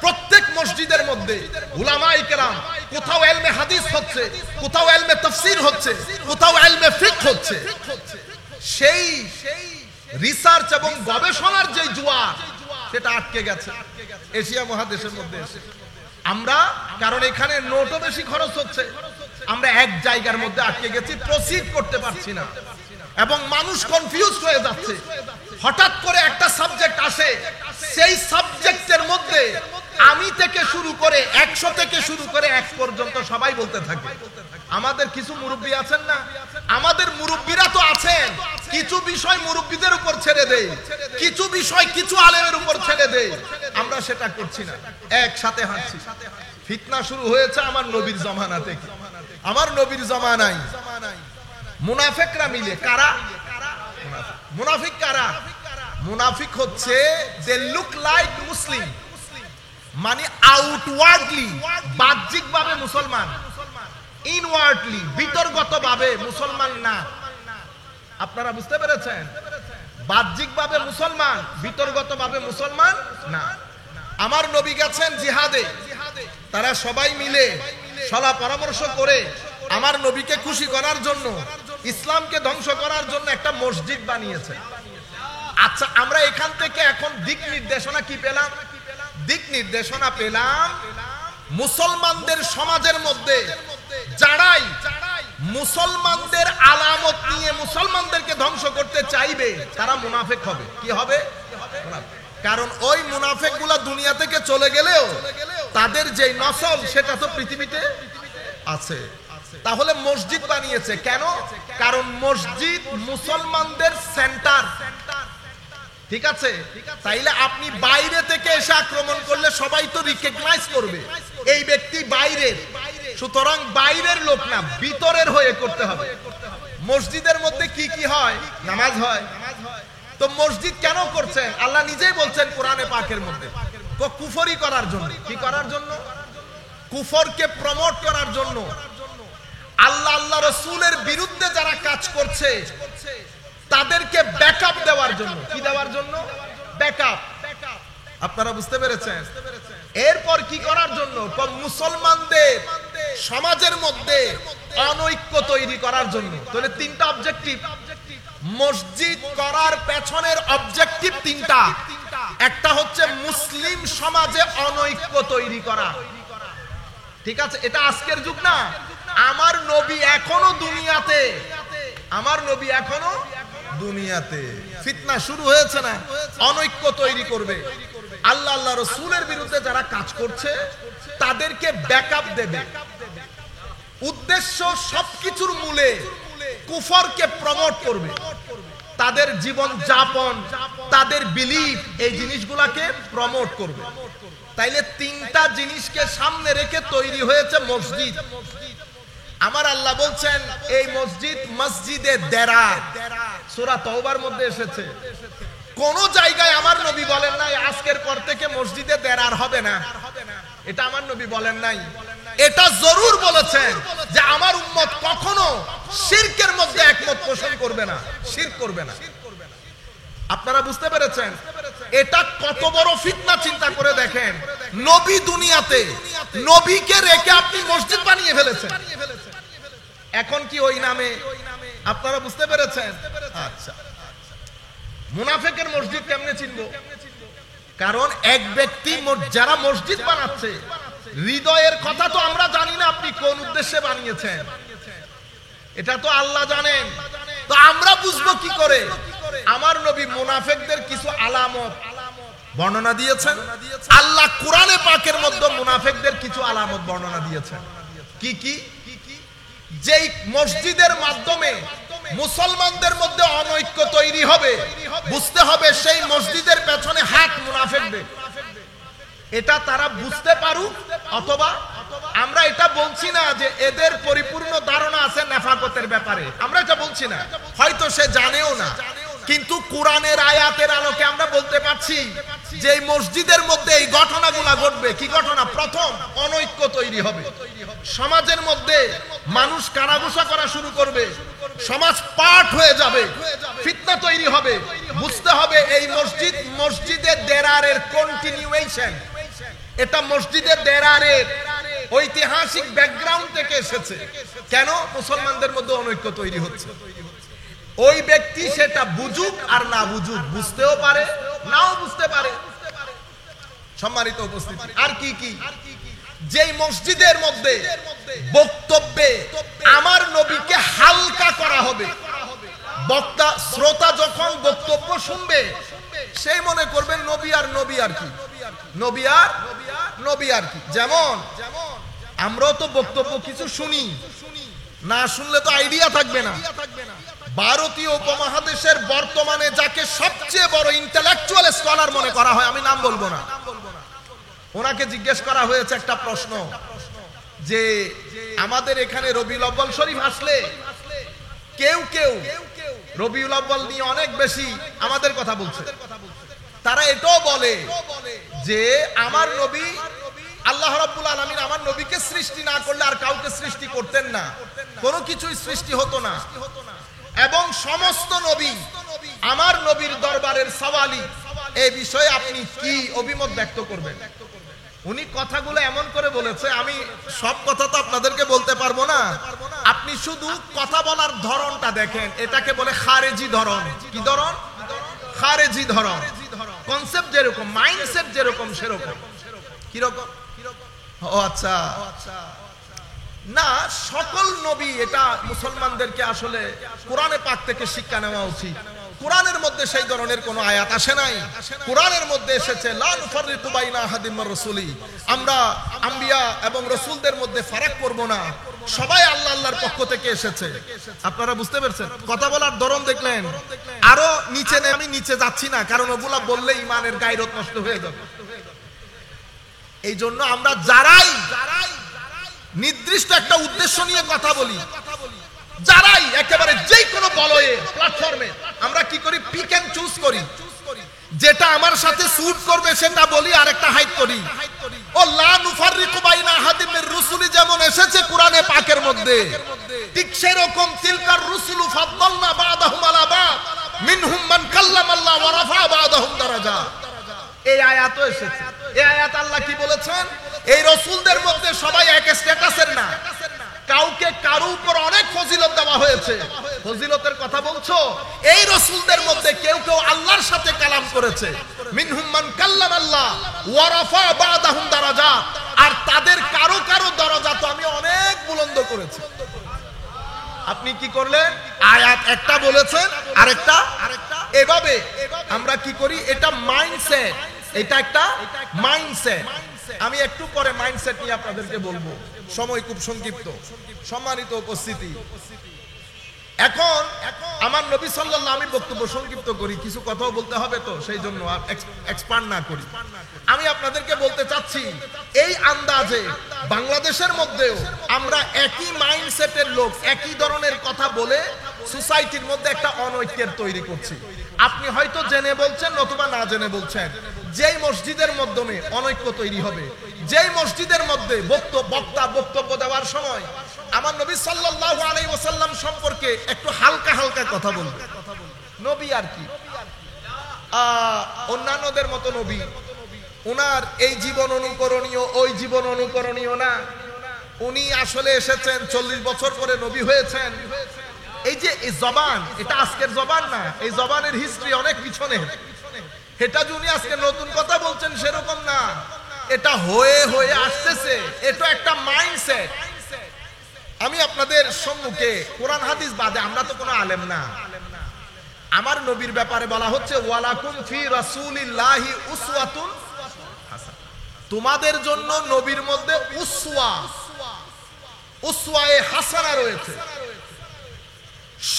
প্রত্যেক মসজিদের মধ্যে উলামায়ে কেরাম কোথাও ইলমে হাদিস হচ্ছে, কোথাও ইলমে তাফসীর হচ্ছে, কোথাও ইলমে ফিকহ হচ্ছে। সেই রিসার্চ এবং গবেষণার যে জোয়ার, সেটা আটকে গেছে এশিয়া মহাদেশের মধ্যে এসে। আমরা, কারণ এখানে নোটও বেশি খরচ হচ্ছে, আমরা এক জায়গার মধ্যে আটকে গেছি, প্রসিড করতে পারছি না এবং মানুষ কনফিউজ হয়ে যাচ্ছে। হঠাৎ করে একটা সাবজেক্ট আসে, সেই সাবজেক্টের মধ্যে আমি থেকে শুরু করে 100 থেকে শুরু করে 1 পর্যন্ত সবাই বলতে থাকে। আমাদের কিছু মুরব্বী আছেন না, আমাদের মুরব্বীরা তো আছেন, কিছু বিষয় মুরব্বীদের উপর ছেড়ে দেয়, কিছু বিষয় কিছু আলেমের উপর ছেড়ে দেয়, আমরা সেটা করছি না, একসাথে হাঁটছি। ফিতনা শুরু হয়েছে আমার নবীর জামানা থেকে। আমার নবীর জামানায় মুনাফিকরা মিলে, কারা মুনাফিক? কারা মুনাফিক? হচ্ছে দে লুক লাইক মুসলিম, মানে আউটওয়ার্ডলি বাহ্যিকভাবে মুসলমান, ইনওয়ার্ডলি ভিতরগতভাবে মুসলমান না। আপনারা বুঝতে পেরেছেন? বাহ্যিকভাবে মুসলমান, ভিতরগতভাবে মুসলমান না। আমার নবী গেছেন জিহাদে, তারা সবাই মিলে সলা পরামর্শ করে আমার নবীকে খুশি করার জন্য, ইসলামকে ধ্বংস করার জন্য একটা মসজিদ বানিয়েছে। আচ্ছা, আমরা এখান থেকে এখন দিক নির্দেশনা কি পেলাম? দিক নির্দেশনা পেলাম মুসলমানদের সমাজের মধ্যে যারাই মুসলমানদের আলামত নিয়ে মুসলমানদেরকে ধ্বংস করতে চাইবে তারা মুনাফিক হবে। কি হবে? কারণ ওই মুনাফিক গুলা দুনিয়া থেকে চলে গেলেও তাদের যে নসল সেটা তো পৃথিবীতে আছে। তাহলে মসজিদ বানিয়েছে কেন? কারণ মসজিদ মুসলমানদের সেন্টার। ঠিক আছে? তাইলে আপনি বাইরে থেকে এসে আক্রমণ করলে সবাই তো রিকগনাইজ করবে এই ব্যক্তি বাইরের, সুতরাং বাইরের লোক না, ভিতরের হয়ে করতে হবে। মসজিদের মধ্যে কি কি হয়? নামাজ হয়। তো মসজিদ কেন করছেন? আল্লাহ নিজেই বলছেন কোরআনে পাকের মধ্যে, কুফরি করার জন্য। কি করার জন্য? কুফরকে প্রমোট করার জন্য। আল্লাহ আল্লাহ রাসূলের বিরুদ্ধে যারা কাজ করছে তাদেরকে ব্যাকআপ দেওয়ার জন্য। কি দেওয়ার জন্য? ব্যাকআপ। আপনারা বুঝতে পেরেছেন? এরপর কি করার জন্য? মুসলমানদের সমাজের মধ্যে অনৈক্য তৈরি করার জন্য। তাহলে তিনটা অবজেক্টিভ। মসজিদ করার পেছনের অবজেক্টিভ তিনটা। একটা হচ্ছে মুসলিম সমাজে অনৈক্য তৈরি করা। ঠিক আছে? এটা আজকের যুগ না। আমার নবী এখনো দুনিয়াতে, আমার নবী এখনো দুনিয়াতে। ফিতনা শুরু হয়েছে না? অনৈক্য তৈরি করবে। আল্লাহ আল্লাহ রাসূলের বিরুদ্ধে যারা কাজ করছে তাদেরকে ব্যাকআপ দেবে। উদ্দেশ্য সবকিছুর মূলে কুফরকে প্রমোট করবে। তাদের জীবন যাপন, তাদের বিলিফ, এই জিনিসগুলোকে প্রমোট করবে। তাইলে তিনটা জিনিসকে সামনে রেখে তৈরি হয়েছে মসজিদ। আমার আল্লাহ বলছেন এই মসজিদ মসজিদে দেরার, সূরা তাওবার মধ্যে এসেছে। কোন জায়গায় আমার নবী বলেন নাই আজকের পর থেকে মসজিদে দেরার হবে না। এটা আমার নবী বলেন নাই। এটা জরুর বলেছেন যে আমার উম্মত কখনো শিরকের মধ্যে একমত পোষণ করবে না, শিরক করবে না। আপনারা বুঝতে পেরেছেন? এটা কত বড় ফিতনা চিন্তা করে দেখেন। নবী দুনিয়াতে, নবীকে রেখে আপনি মসজিদ বানিয়ে ফেলেছেন। এখন কি ওই নামে? আপনারা বুঝতে পেরেছেন? আচ্ছা, মুনাফিকের মসজিদ কেমনে চিনবো? কারণ এক ব্যক্তি যারা মসজিদ বানাচ্ছে হৃদয়ের কথা তো আমরা জানি না আপনি কোন উদ্দেশ্যে বানিয়েছেন, এটা তো আল্লাহ জানেন। তো আমরা বুঝবো কি করে? আমার নবী মুনাফিকদের কিছু আলামত বর্ণনা দিয়েছেন। আল্লাহ কোরআনে পাকের মধ্যে মুনাফিকদের কিছু আলামত বর্ণনা দিয়েছেন। কি কি? যেই মসজিদের মাধ্যমে মুসলমানদের মধ্যে অনৈক্য তৈরি হবে, বুঝতে হবে সেই মসজিদের পেছনে হাত মুনাফিকদের। এটা তারা বুঝতে পারুক, অথবা আমরা এটা বলছি না যে এদের পরিপূর্ণ ধারণা আছে নেফাকতের ব্যাপারে, আমরা এটা বলছি না, হয়তো সে জানেও না। কিন্তু কোরআনের আয়াতের আলোকে আমরা বলতে পারছি যে এই মসজিদের মধ্যে এই ঘটনাগুলো ঘটবে। কি ঘটনা? প্রথম, অনৈক্য তৈরি হবে সমাজের মধ্যে, মানুষ কানাঘুষা করা শুরু করবে, সমাজ পাঠ হয়ে যাবে, ফিতনা তৈরি হবে। বুঝতে হবে এই মসজিদ মসজিদে দেরারের কন্টিনিউয়েশন। এটা মসজিদে দেরারের ঐতিহাসিক ব্যাকগ্রাউন্ড থেকে এসেছে। কেন মুসলমানদের মধ্যে অনৈক্য তৈরি হচ্ছে? ওই ব্যক্তি সেটা বুঝুক আর না বুঝুক, বুঝতেও পারে নাও বুঝতে পারে। সম্মানিত উপস্থিতি, আর কি কি? যেই মসজিদের মধ্যে বক্তব্যে আমার নবীকে হালকা করা হবে, বক্তা শ্রোতা যখন বক্তব্য শুনবে সেই মনে করবেন নবী আর নবী আর কি, নবী আর নবী আর কি। যেমন আমরাও তো বক্তব্য কিছু শুনি, না শুনলে তো আইডিয়া থাকবে না। ভারতীয় উপমহাদেশের বর্তমানে যাকে সবচেয়ে বড় ইন্টেলেকচুয়াল স্কলার মনে করা হয়, আমি নাম বলবো না, ওনাকে জিজ্ঞেস করা হয়েছে একটা প্রশ্ন যে আমাদের এখানে রবিউল আউয়াল শরীফ আসলে কেউ কেউ রবিউল আউয়াল নিয়ে অনেক বেশি আমাদের কথা বলছে। তারা এটাও বলে যে আমার নবী আল্লাহ রাব্বুল আলামিন আমার নবীকে সৃষ্টি না করলে আর কাউকে সৃষ্টি করতেন না, কোনো কিছুই সৃষ্টি হতো না, এবং সমস্ত নবী আমার নবীর দরবারের সওয়ালি। এই বিষয়ে আপনি কি অভিমত ব্যক্ত করবেন? উনি কথাগুলো এমন করে বলেছে, আমি সব কথা তো আপনাদেরকে বলতে পারবো না, আপনি শুধু কথা বলার ধরনটা দেখেন, এটাকে বলে খারেজি ধরন। কি ধরন? খারেজি ধরন। কনসেপ্ট যেরকম, মাইন্ডসেট যেরকম সেরকম। কিরকম? ও আচ্ছা, না সকল নবী, এটা মুসলমানদেরকে আসলে কোরআনে পাক থেকে শিক্ষা নেওয়া উচিত। কোরআনের মধ্যে সেই ধরনের কোনো আয়াত আসে নাই। কোরআনের মধ্যে এসেছে লা নুফাররিকু বাইনা আহাদিম মির রাসূলি, আমরা আম্বিয়া এবং রাসূলদের মধ্যে ফারাক করব না, সবাই আল্লাহ আল্লাহর পক্ষ থেকে এসেছে। আপনারা বুঝতে পেরেছেন? কথা বলার ধরন দেখলেন? আরো নিচে, আমি নিচে যাচ্ছি না, কারণ ওগুলা বললে ইমানের গায়রত নষ্ট হয়ে যাবে। এই জন্য আমরা যারাই নির্দিষ্ট একটা উদ্দেশ্য নিয়ে কথা বলি, যারাই একেবারে যে কোনো বলয়ে প্ল্যাটফর্মে আমরা কি করি, পিক এন্ড চুজ করি, যেটা আমার সাথে স্যুট করবে সেটা বলি, আরেকটা হাইড করি। ও লা নুফাররিকু বাইনা আহাদিম মির রুসুলি যেমন এসেছে কোরআনে পাকের মধ্যে, ঠিক সেরকম তিলকার রুসুলু ফাদ্দালনা বা'দাহুম আলা বা'দ মিনহুম মান কাল্লামাল্লাহ ওয়া রাফা বা'দাহুম দারাজাত। এই আয়াতও এসেছে। এই আয়াত আল্লাহ কি বলেছেন? এই রাসূলদের মধ্যে সবাই এক স্ট্যাটাসের না, কাউকে কারো উপর অনেক ফজিলত দেওয়া হয়েছে। ফজিলতের কথা বলছো, এই রাসূলদের মধ্যে কেউ কেউ আল্লাহর সাথে কালাম করেছে, মিনহুম মান কাল্লামাল্লাহ ওয়া রাফা বা'দাহুম দারাজাত, আর তাদের কারো কারো দরজা তো আমি অনেক বুলন্দ করেছি। আপনি কি করলেন? আয়াত একটা বলেছেন, আরেকটা এভাবে আমরা কি করি, এটা মাইন্ডসেট, এটা একটা মাইন্ডসেট। আমি একটু পরে মাইন্ডসেট নিয়ে আপনাদেরকে বলবো, সময় খুব সংক্ষিপ্ত। সম্মানিত উপস্থিতি, এখন আমার নবী সাল্লাল্লাহু, আমি বক্তব্য সংক্ষিপ্ত করি, কিছু কথাও বলতে হবে তো, সেই জন্য এক্সপান্ড না করি। আমি আপনাদেরকে বলতে চাচ্ছি, এই আন্দাজে বাংলাদেশের মধ্যেও আমরা একই মাইন্ডসেটের লোক একই ধরনের কথা বলে সোসাইটির মধ্যে একটা অনৈক্যের তৈরি করছি। আপনি হয়তো জেনে বলছেন নতুবা না জেনে বলছেন, যেই মসজিদের মাধ্যমে অনৈক্য তৈরি হবে, যেই মসজিদের মধ্যে বক্তা বক্তব্য দেওয়ার সময় আমার নবী সাল্লাল্লাহু আলাইহি ওয়াসাল্লাম সম্পর্কে একটু হালকা হালকা কথা বলবে, নবী আর কি অন্যান্যদের মতো নবী, উনার এই জীবন অনুকরণীয় ওই জীবন অনুকরণীয় না, উনি আসলে এসেছেন 40 বছর পরে নবী হয়েছেন। এই যে এই জবান, এটা আজকের জবান না, এই জবানের হিস্ট্রি অনেক পিছনে। এটা যে উনি আজকে নতুন কথা বলছেন সেরকম না, এটা হয়ে হয়ে আসতেছে, এটা একটা মাইন্ডসেট। আমি আপনাদের সম্মুখে কোরআন হাদিস বাদে, আমরা তো কোনো আলেম না, আমার নবীর ব্যাপারে বলা হচ্ছে ওয়ালাকুম ফি রাসূলিল্লাহি উসওয়াতুন হাসানাহ, তোমাদের জন্য নবীর মধ্যে উসওয়ায়ে হাসানা রয়েছে।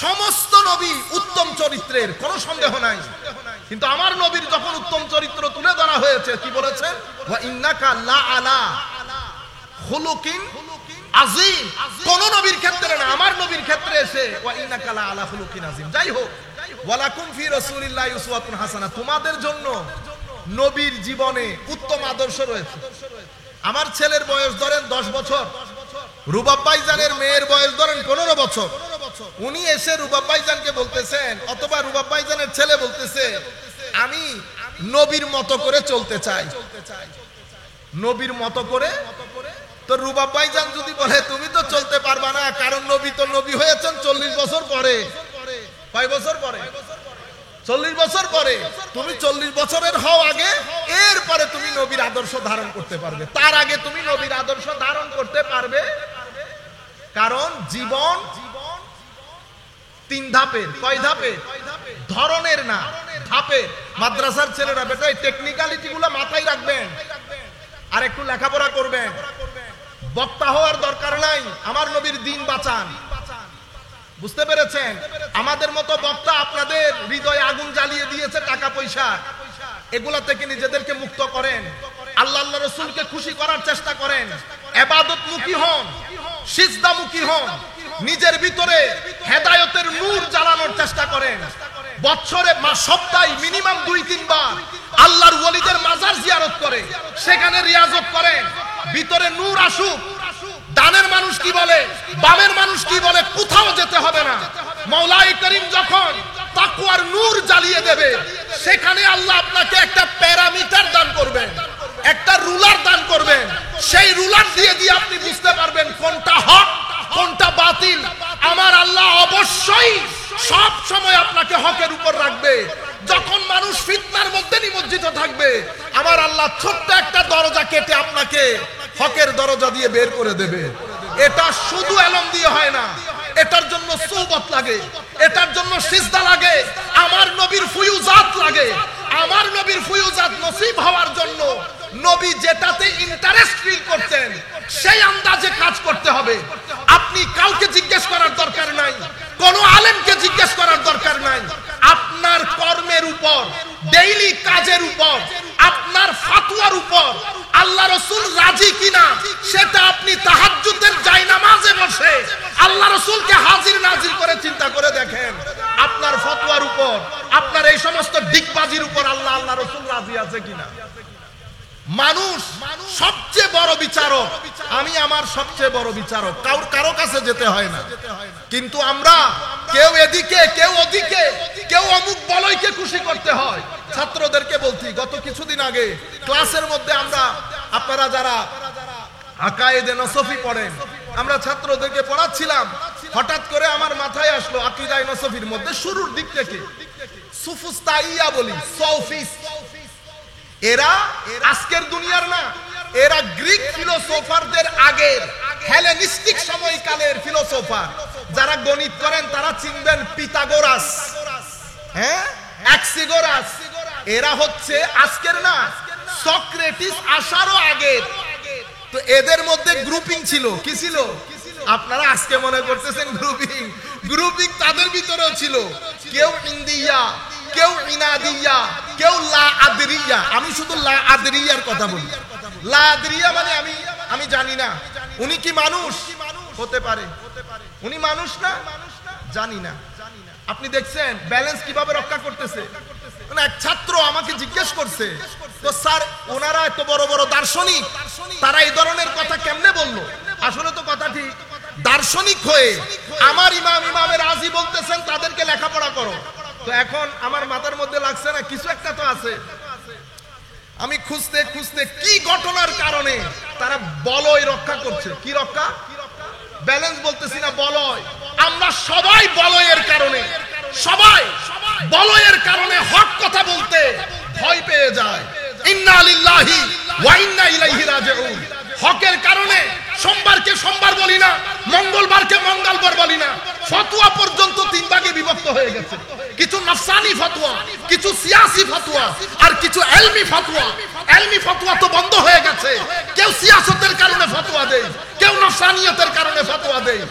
সমস্ত নবী উত্তম চরিত্রের, কোনো সন্দেহ নাই, কিন্তু আমার নবীর যখন উত্তম চরিত্র তুলে ধরা হয়েছে, কি বলেছেন? ওয়া ইন্নাকা লা আলা খুলুকিন আযীম। কোন নবীর ক্ষেত্রে না, আমার নবীর ক্ষেত্রে এসে ওয়া ইন্নাকা লা আলা খুলুকিন আযীম। যাই হোক, ওয়ালাকুম ফি রাসূলিল্লাহি উসওয়াতুন হাসানাহ, তোমাদের জন্য নবীর জীবনে উত্তম আদর্শ রয়েছে। আমার ছেলের বয়স ধরেন 10 বছর, রুবাব ভাইজানের মেয়ের বয়স ধরেন 15 বছর। উনি এসে রুবাব ভাইজানকে বলতেছেন, অথবা রুবাব ভাইজানের ছেলে বলতেছে, আমি নবীর মতো করে চলতে চাই, নবীর মতো করে। তো রুবাব ভাইজান যদি বলে তুমি তো চলতে পারবা না, কারণ নবী তো নবী হয়েছেন 40 বছর পরে। কয় বছর পরে? 40 বছর পরে। তুমি 40 বছরের হও আগে, এরপরে তুমি নবীর আদর্শ ধারণ করতে পারবে, তার আগে তুমি নবীর আদর্শ ধারণ করতে পারবে। কারণ জীবন 3 ধাপের। কয় ধাপের? ধরনের না, ধাপের। মাদ্রাসার ছেলেরা বেটা এই টেকনিক্যালিটি গুলো মাথায় রাখবেন, আর একটু লেখাপড়া করবেন। বক্তা হওয়ার দরকার নাই, আমার নবীর দিন বাঁচান। বুঝতে পেরেছেন? আমাদের মতো বক্তা আপনাদের হৃদয়ে আগুন জ্বালিয়ে দিয়েছে টাকা পয়সা, এগুলা থেকে নিজেদেরকে মুক্ত করেন, আল্লাহ আল্লাহ রাসূলকে খুশি করার চেষ্টা করেন, ইবাদত মুখী হন, সিজদা মুখী হন, নিজের ভিতরে হেদায়েতের নূর জ্বালানোর চেষ্টা করেন। বছরে সপ্তাহে মিনিমাম 2-3 বার আল্লাহর ওলিদের মাজার জিয়ারত করে, সেখানে রিয়াজত করে, ভিতরে নূর আসুক। ডানের মানুষ কি বলে, বামের মানুষ কি বলে, কোথাও যেতে হবে না। মওলাই করিম যখন তাকওয়ার নূর জ্বালিয়ে দেবে, সেখানে আল্লাহ আপনাকে একটা প্যারামিটার দান করবেন, একটা রুলার দান করবেন। সেই রুলার দিয়ে দিয়ে আপনি বুঝতে পারবেন কোনটা হক কোনটা বাতিল। আমার আল্লাহ অবশ্যই সব সময় আপনাকে হকের উপর রাখবে। যখন মানুষ ফিতনার মধ্যে নিমজ্জিত থাকবে, আমার আল্লাহ ছোট্ট একটা দরজা কেটে আপনাকে হকের দরজা দিয়ে বের করে দেবে। এটা শুধু এলম দিয়ে হয় না, এটার জন্য সুবত লাগে, এটার জন্য সিজদা লাগে, আমার নবীর ফুয়ুজাত লাগে। আমার নবীর ফুয়ুজাত নসিব হওয়ার জন্য নবী যেটাতে ইন্টারেস্ট ফিল করতেন সেই আন্দাজে কাজ করতে হবে। আপনি কাউকে জিজ্ঞেস করার দরকার নাই, কোন আলেমকে জিজ্ঞেস করার দরকার নাই। আপনার কর্মের উপর, ডেইলি কাজের উপর, আপনার ফাতোয়ার উপর আল্লাহ রাসূল রাজি কিনা সেটা আপনি তাহাজ্জুদের জায়নামাজে বসে আল্লাহ রাসূলকে হাজির নাজির করে চিন্তা করে দেখেন। আপনার ফতোয়ার উপর, আপনার এই সমস্ত ডিগবাজির উপর আল্লাহ রাসূল রাজি আছে কিনা। মানুষ সবচেয়ে বড় বিচারক, আমি আমার সবচেয়ে বড় বিচারক, কারো কাছে যেতে হয় না। কিন্তু আমরা কেউ এদিকে কেউ ওদিকে, কেউ অমুক বলয়কে খুশি করতে হয়। ছাত্রদেরকে বলছি, গত কিছুদিন আগে ক্লাসের মধ্যে আমরা, আপনারা যারা আকায়েদে নসফি পড়েন, আমরা ছাত্রদেরকে পড়াচ্ছিলাম। হঠাৎ করে আমার মাথায় আসলো আকীদায়ে নসফির মধ্যে শুরুর দিক থেকে সুফুস্তাইয়া বলি, সৌফিস, এরা আজকের দুনিয়ার না, এরা গ্রিক ফিলোসোফারদের আগের হেলেনিস্টিক সময়কালের ফিলোসোফার। যারা গণিত করেন তারা চিনবেন পিথাগোরাস, হ্যাঁ, অ্যাক্সিগোরাস। এরা হচ্ছে আজকের না, সক্রেটিস আসারও আগের। তো এদের মধ্যে গ্রুপিং ছিল, কি ছিল? আপনারা আজকে মনে করতেছেন গ্রুপিং তাদের ভিতরেও ছিল। কেউ ইন্দিয়া, কেউ ইনাদিয়া, কেউ লা আদরিয়া। আমি শুধু লা আদরিয়ার কথা বলি। লা আদরিয়া মানে আমি জানি না উনি কি মানুষ হতে পারে, উনি মানুষ না, জানি না। আপনি দেখছেন ব্যালেন্স কিভাবে রক্ষা করতেছে। এক ছাত্র আমাকে জিজ্ঞেস করছে, তো স্যার ওনারা এত বড় বড় দার্শনিক, তারা এই ধরনের কথা কেমনে বললো? আসলে তো কথা ঠিক, দার্শনিক হয়ে আমার ইমামের রাজি বলতেছেন তাদেরকে লেখাপড়া করো। তো এখন আমার মাথার মধ্যে লাগছে না কিছু একটা তো আছে। আমি খুঁজতে খুঁজতে কি ঘটনার কারণে তারা বলয় রক্ষা করছে। কি রক্ষা? ব্যালেন্স বলতেছি না, বলয়। আমরা সবাই বলয়ের কারণে, সবাই বলয়ের কারণে হক কথা বলতে ভয় পেয়ে যায়। ইন্না লিল্লাহি ওয়া ইন্না ইলাইহি রাজিউন। হকের কারণে সোমবারকে সোমবার বলি না, মঙ্গলবারকে মঙ্গলবার বলি না। ফতোয়া পর্যন্ত তিন ভাগে বিভক্ত হয়ে গেছে। কিছু নফসানি ফতোয়া, কিছু সিয়াসি ফতোয়া, আর কিছু ইলমি ফতোয়া। ইলমি ফতোয়া তো বন্ধ হয়ে গেছে। কেউ সিয়াসতের কারণে ফতোয়া দেয়, কেউ নফসানিয়তের কারণে ফতোয়া দেয়।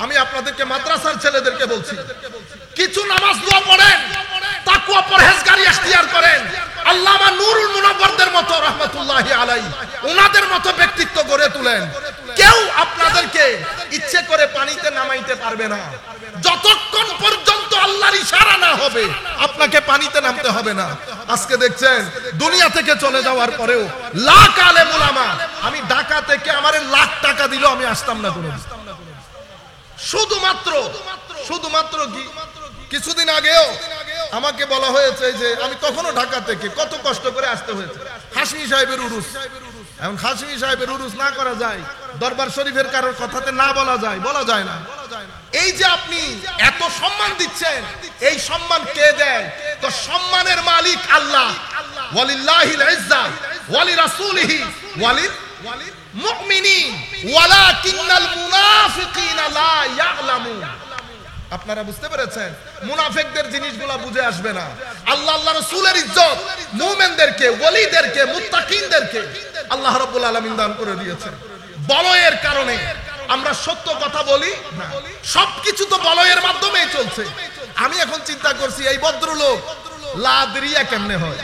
আমি আপনাদেরকে মাদ্রাসার ছেলেদেরকে বলছি, কিছু নামাজ দোয়া পড়েন, তাকওয়া পরহেজগারি ইখতিয়ার করেন। আল্লামা নুরুল মুনাওয়ারদের মতো রাহমাতুল্লাহি আলাইহি ওনাদের মতো ব্যক্তিত্ব গড়ে তুলেন। কেউ আপনাদেরকে ইচ্ছে করে পানিতে নামাইতে পারবে না। যতক্ষণ পর্যন্ত আল্লাহর ইশারা না হবে আপনাকে পানিতে নামতে হবে না। আজকে দেখছেন দুনিয়া থেকে চলে যাওয়ার পরেও লাখ আলেম উলামা, আমি ঢাকা থেকে আমারে লাখ টাকা দিলেও আমি আসতাম না কোনোদিন। শুধুমাত্র কি কিছুদিন আগেও আমাকে বলা হয়েছে যে আমি তখনও ঢাকা থেকে কত কষ্ট করে আসতে হয়েছে হাশমি সাহেবের উরুস। এখন হাশমি সাহেবের উরুস না করা যায়, দরবার শরীফের কারোর কথাতে না বলা যায় না। এই যে আপনি এত সম্মান দিচ্ছেন, এই সম্মান কে দেয়? তো সম্মানের মালিক আল্লাহ। ওয়ালিল্লাহিল ইজ্জা ওয়ালি রাসূলিহি ওয়ালিল মুমিনিন ওয়ালাকিন্নাল মুনাফিকিনা লা ইয়ালামুন। আপনারা বুঝতে পেরেছেন? মুনাফিকদের জিনিসগুলো বুঝে আসবে না। আল্লাহ রাসূলের ইজ্জত মুমিনদেরকে, ওলিদেরকে, মুত্তাকিনদেরকে আল্লাহ রাব্বুল আলামিন দান করে দিয়েছেন। বলয়ের কারণে আমরা সত্য কথা বলি না, সবকিছু তো বলয়ের মাধ্যমেই চলছে। আমি এখন চিন্তা করছি এই ভদ্রলোক লাদরিয়া কেমনে হয়?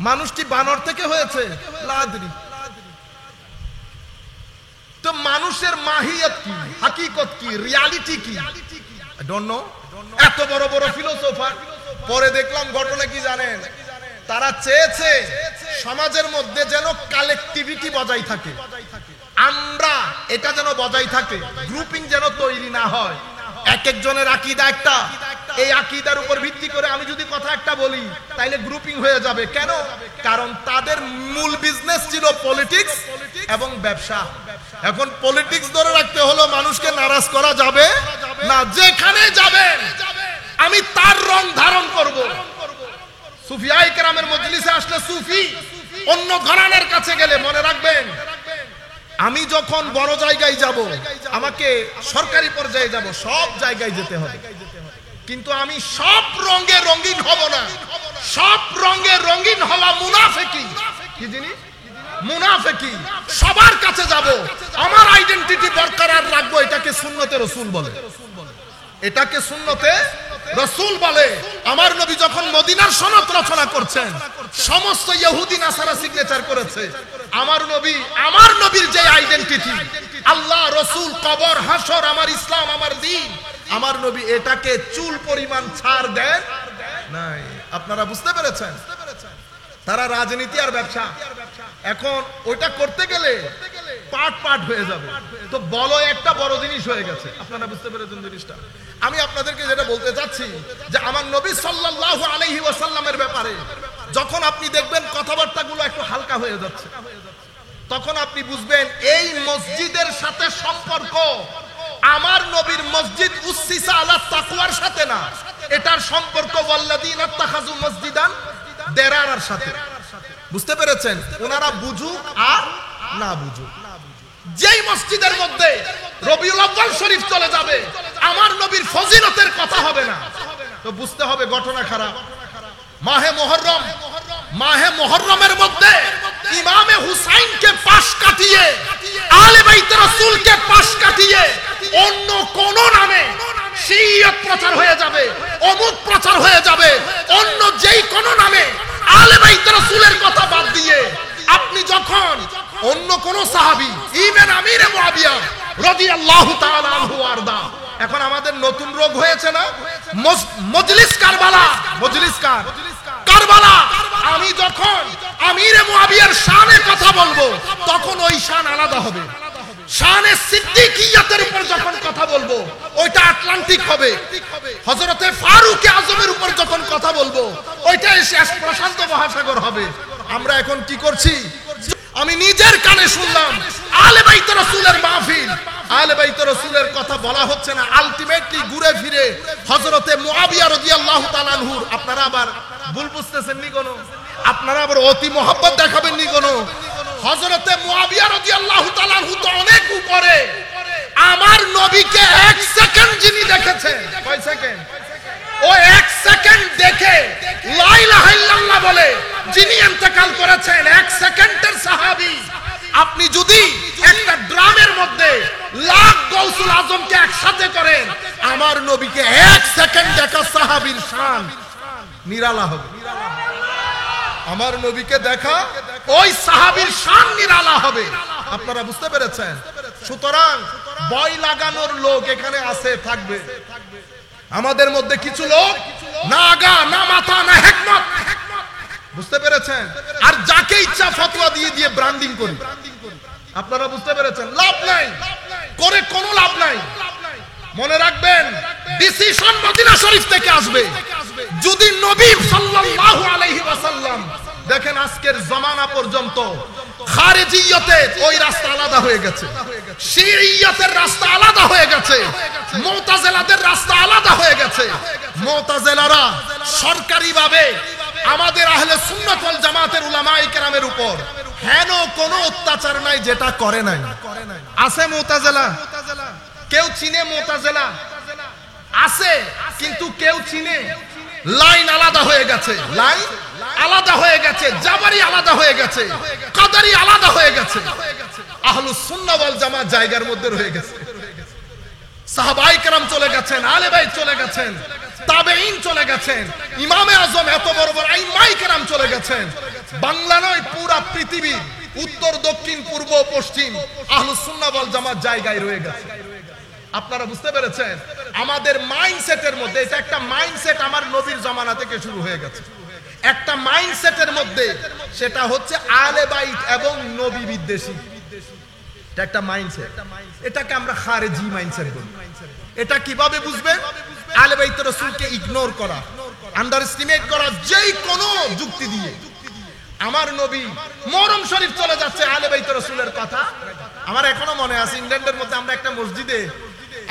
মানুষ কি বানর থেকে হয়েছে? লাদরি তো মানুষের মাহিয়ত কি, হাকিকত কি, রিয়ালিটি কি? I don't know. এত বড় বড় ফিলোসোফার, পরে দেখলাম ঘটনা কি জানেন? তারা চেয়েছে সমাজের মধ্যে যেন কালেক্টিভিটি বজায় থাকে, আমরা এটা যেন বজায় থাকে, গ্রুপিং যেন তৈরি না হয়। এক একজনের আকীদা একটা, এই আকীদার উপর ভিত্তি করে আমি যদি কথা একটা বলি তাইলে গ্রুপিং হয়ে যাবে। কেন? কারণ তাদের মূল বিজনেস ছিল পলিটিক্স এবং ব্যবসা। এখন পলিটিক্স ধরে রাখতে হলো, মানুষকে নারাজ করা যাবে না, যেখানে যাবেন আমি তার রং ধারণ করব। সুফিয়ায়ে কেরামের মজলিসে আসলে সুফি, অন্য ঘরানার কাছে গেলে মনে রাখবেন, আমি যখন বড় জায়গায় যাব, আমাকে সরকারি পর্যায়ে যাব, সব জায়গায় যেতে হবে, কিন্তু আমি সব রঙে রঙিন হব না। সব রঙে রঙিন হওয়া মুনাফিকি। কি জিনিস? মুনাফিকি। সবার কাছে যাব, আমার আইডেন্টিটি বরকরার রাখবো। এটাকে সুন্নতে রাসূল বলে, এটাকে সুন্নতে রাসূল বলে। আমার নবী যখন মদিনার সনদ রচনা করছেন, সমস্ত ইহুদি নাসারা সিগনেচার করেছে। আমার নবীর যে আইডেন্টিটি, আল্লাহ, রাসূল, কবর, হাসর, আমার ইসলাম, আমার দ্বীন, আমার নবী এটাকে চুল পরিমাণ ছাড় দেন নাই। আপনারা বুঝতে পেরেছেন? তারা রাজনীতি আর ব্যবসা, এখন ওইটা করতে গেলে পার্ট পার্ট হয়ে যাবে। তো বলো একটা বড় জিনিস হয়ে গেছে। আপনারা বুঝতে পেরেছেন জিনিসটা? আমি আপনাদেরকে যেটা বলতে চাচ্ছি যে আমার নবী সাল্লাল্লাহু আলাইহি ওয়াসাল্লামের ব্যাপারে যখন আপনি দেখবেন কথাবার্তাগুলো একটু হালকা হয়ে যাচ্ছে, তখন আপনি বুঝবেন এই মসজিদের সাথে সম্পর্ক আমার নবীর মসজিদ উসসিসা আলা তাকওয়ার সাথে না, এটার সম্পর্ক ওয়াল্লাযিনা ইত্তাখাযু মসজিদান দেরারার সাথে। বুঝতে পেরেছেন? ওনারা বুঝুক আর না বুঝুক, যেই মসজিদের মধ্যে রবিউল আউয়াল শরীফ চলে যাবে, আমার নবীর ফজিলতের কথা হবে না, তো বুঝতে হবে ঘটনা খারাপ। মাহে মুহররমের মধ্যে ইমামে হুসাইনকে পাশ কাটিয়ে, আলে বাইত রাসূলকে পাশ কাটিয়ে অন্য কোন নামে শিয়ত প্রচার হয়ে যাবে, অমুক প্রচার হয়ে যাবে, অন্য যেই কোন নামে আলে বাইত রাসূলের কথা বাদ দিয়ে আপনি যখন অন্য কোন সাহাবী, ইবনে আমিরে মুআবিয়া রাদিয়াল্লাহু তাআলা আনহু আরদা, এখন আমাদের নতুন রোগ হয়েছে না, মজলিস কারবালা, মজলিস কারবালা। আমি যখন আমিরে মুআবিয়ার শানে কথা বলবো তখন ওই শান আলাদা হবে। শানে সিদ্দিকিয়াতের উপর যখন কথা বলবো ওইটা আটলান্টিক হবে। হযরতে ফারুক আজমের উপর যখন কথা বলবো ওইটা প্রশান্ত মহাসাগর হবে। আমরা এখন কি করছি? আমি নিজের কানে শুনলাম আলে বাইত রাসূলের মাহফিল, আলে বাইত রাসূলের কথা বলা হচ্ছে না, আলটিমেটলি ঘুরে ফিরে হযরতে মুআবিয়া রাদিয়াল্লাহু তাআলা আনহুর। আপনারা আবার ভুল বুঝতেছেন নি কোন? আপনারা আবার অতি মোহাব্বত দেখাবেন নি কোন? হযরতে মুআবিয়া রাদিয়াল্লাহু তাআলা আনহু তো অনেক উপরে। আমার নবীকে এক সেকেন্ড যিনি দেখেছেন, কয় সেকেন্ড? ও এক সেকেন্ড দেখে লা ইলাহা ইল্লাল্লাহ বলে যিনি ইন্তেকাল করেছেন, এক সেকেন্ডের সাহাবী। আপনি যদি একটা ড্রামের মধ্যে লাখ গৌসুল আজমকে একসাথে করেন, আমার নবীকে এক সেকেন্ড দেখা সাহাবীর শান নিরালা হবে। আমার নবীকে দেখা ওই সাহাবীর শান নিরালা হবে। আপনারা বুঝতে পেরেছেন? সুতরাং ভয় লাগানোর লোক এখানে আছে, থাকবে। আমাদের মধ্যে কিছু লোক না আগা না মাথা না হিকমত, বুঝতে পেরেছেন? আর যাকে ইচ্ছা ফতোয়া দিয়ে দিয়ে ব্র্যান্ডিং করি। আপনারা বুঝতে পেরেছেন? লাভ নাই, করে কোনো লাভ নাই। মনে রাখবেন, ডিসিশন মদিনা শরীফ থেকে আসবে। যদি নবী সাল্লাল্লাহু আলাইহি ওয়াসাল্লাম দেখেন আজকের জামানা পর্যন্ত খারিজিয়তের ওই রাস্তা আলাদা হয়ে গেছে, শিইয়তের রাস্তা আলাদা হয়ে গেছে, মুতাজিলাদের রাস্তা আলাদা হয়ে গেছে। মুতাজিলারা সরকারিভাবে আমাদের আহলে সুন্নাত ওয়াল জামাতের উলামায়ে কেরামের উপর হেন কোনো অত্যাচার নাই যেটা করে নাই। আছে মুতাজিলা? কেউ চিনে মুতাজিলা? আছে, কিন্তু কেউ চিনে? লাইন আলাদা হয়ে গেছে, লাইন আলাদা হয়ে গেছে, জাবারি আলাদা হয়ে গেছে, কাদারি আলাদা হয়ে গেছে। আহলুস সুন্নাহ ওয়াল জামাত জায়গার মধ্যে রয়ে গেছে। সাহাবায়ে কেরাম চলে গেছেন, আলে বাইত চলে গেছেন, তাবেঈন চলে গেছেন, ইমামে আজম এত বড় বড় আইম্মায়ে কেরাম চলে গেছেন। বাংলা নয়, পুরা পৃথিবীর উত্তর দক্ষিণ পূর্ব পশ্চিম আহলুস সুন্নাহ ওয়াল জামাত জায়গায় রয়ে গেছে। আপনারা বুঝতে পেরেছেন? আমাদের মাইন্ডসেটের মধ্যে এটা একটা মাইন্ডসেট আমার নবীর জামানা থেকে শুরু হয়ে গেছে। একটা মাইন্ডসেটের মধ্যে, সেটা হচ্ছে আহলে বাইত এবং নবী বিদ্বেষী। এটা একটা মাইন্ডসেট, এটাকে আমরা খারেজি মাইন্ডসেট বলি। এটা কিভাবে বুঝবেন? আহলে বাইত রাসূলকে ইগনোর করা, আন্ডার এস্টিমেট করা, যেই কোনো যুক্তি দিয়ে। আমার নবী মুহররম শরীফ চলে যাচ্ছে, আহলে বাইত রাসূলের কথা। আমার এখনো মনে আছে, ইংল্যান্ডের মধ্যে আমরা একটা মসজিদে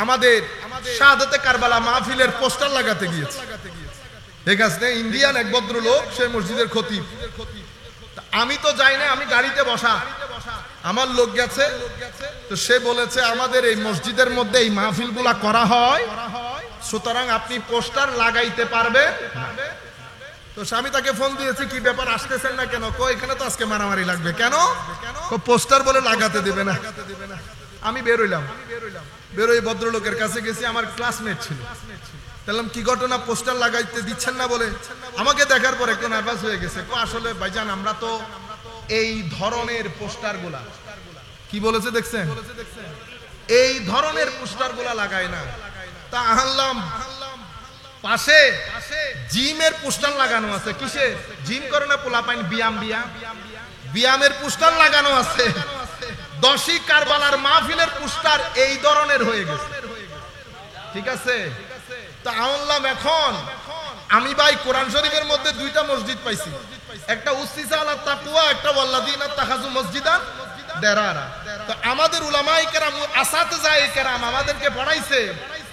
আমাদের শাহাদাতে কারবালা মাহফিলের পোস্টার লাগাতে গিয়েছি। ঠিক আছে, ইন্ডিয়ান এক ভদ্রলোক, সেই মসজিদের খতিব। আমি তো যাই না, আমি গাড়িতে বসা, আমার লোক গেছে। তো সে বলেছে আমাদের এই মসজিদের মধ্যে এই মাহফিলগুলা করা হয়, সুতরাং আপনি পোস্টার লাগাইতে পারবেন। তো আমি তাকে ফোন দিয়েছি, কি ব্যাপার, আসতেছেন না কেন? কো এখানে তো আজকে মারামারি লাগবে। কেন? পোস্টার বলে লাগাতে দেবে না। আমি বেরোইলাম, বেরোই ভদ্রলোকের কাছে গেছি, আমার ক্লাসমেট ছিল। বললাম কি ঘটনা, পোস্টার লাগাইতে দিচ্ছেন না বলে? আমাকে দেখার পর একটু নার্ভাস হয়ে গেছে। আসলে ভাইজান, আমরা তো এই ধরনের পোস্টার গুলা, কি বলেছে দেখছেন, এই ধরনের পোস্টার গুলা লাগাই না। তা আনলাম, পাশে জিমের পোস্টার লাগানো আছে। কিসে জিম করে না পোলাপাইন, ব্যায়ামের পোস্টার লাগানো আছে। 10ই কারবালার মাহফিলের পোস্টার এই ধরনের হয়ে গেছে। ঠিক আছে, তা আনলাম। এখন আমি ভাই কোরআন শরীফের মধ্যে দুইটা মসজিদ পাইছি, একটা উসসিসা আলা তাকওয়া, একটা ওয়াল্লাযিনা তাখাযু মসজিদান দিরারা। তো আমাদের উলামায়ে কেরাম, আসাতিজায়ে কেরাম আমাদেরকে পড়াইছে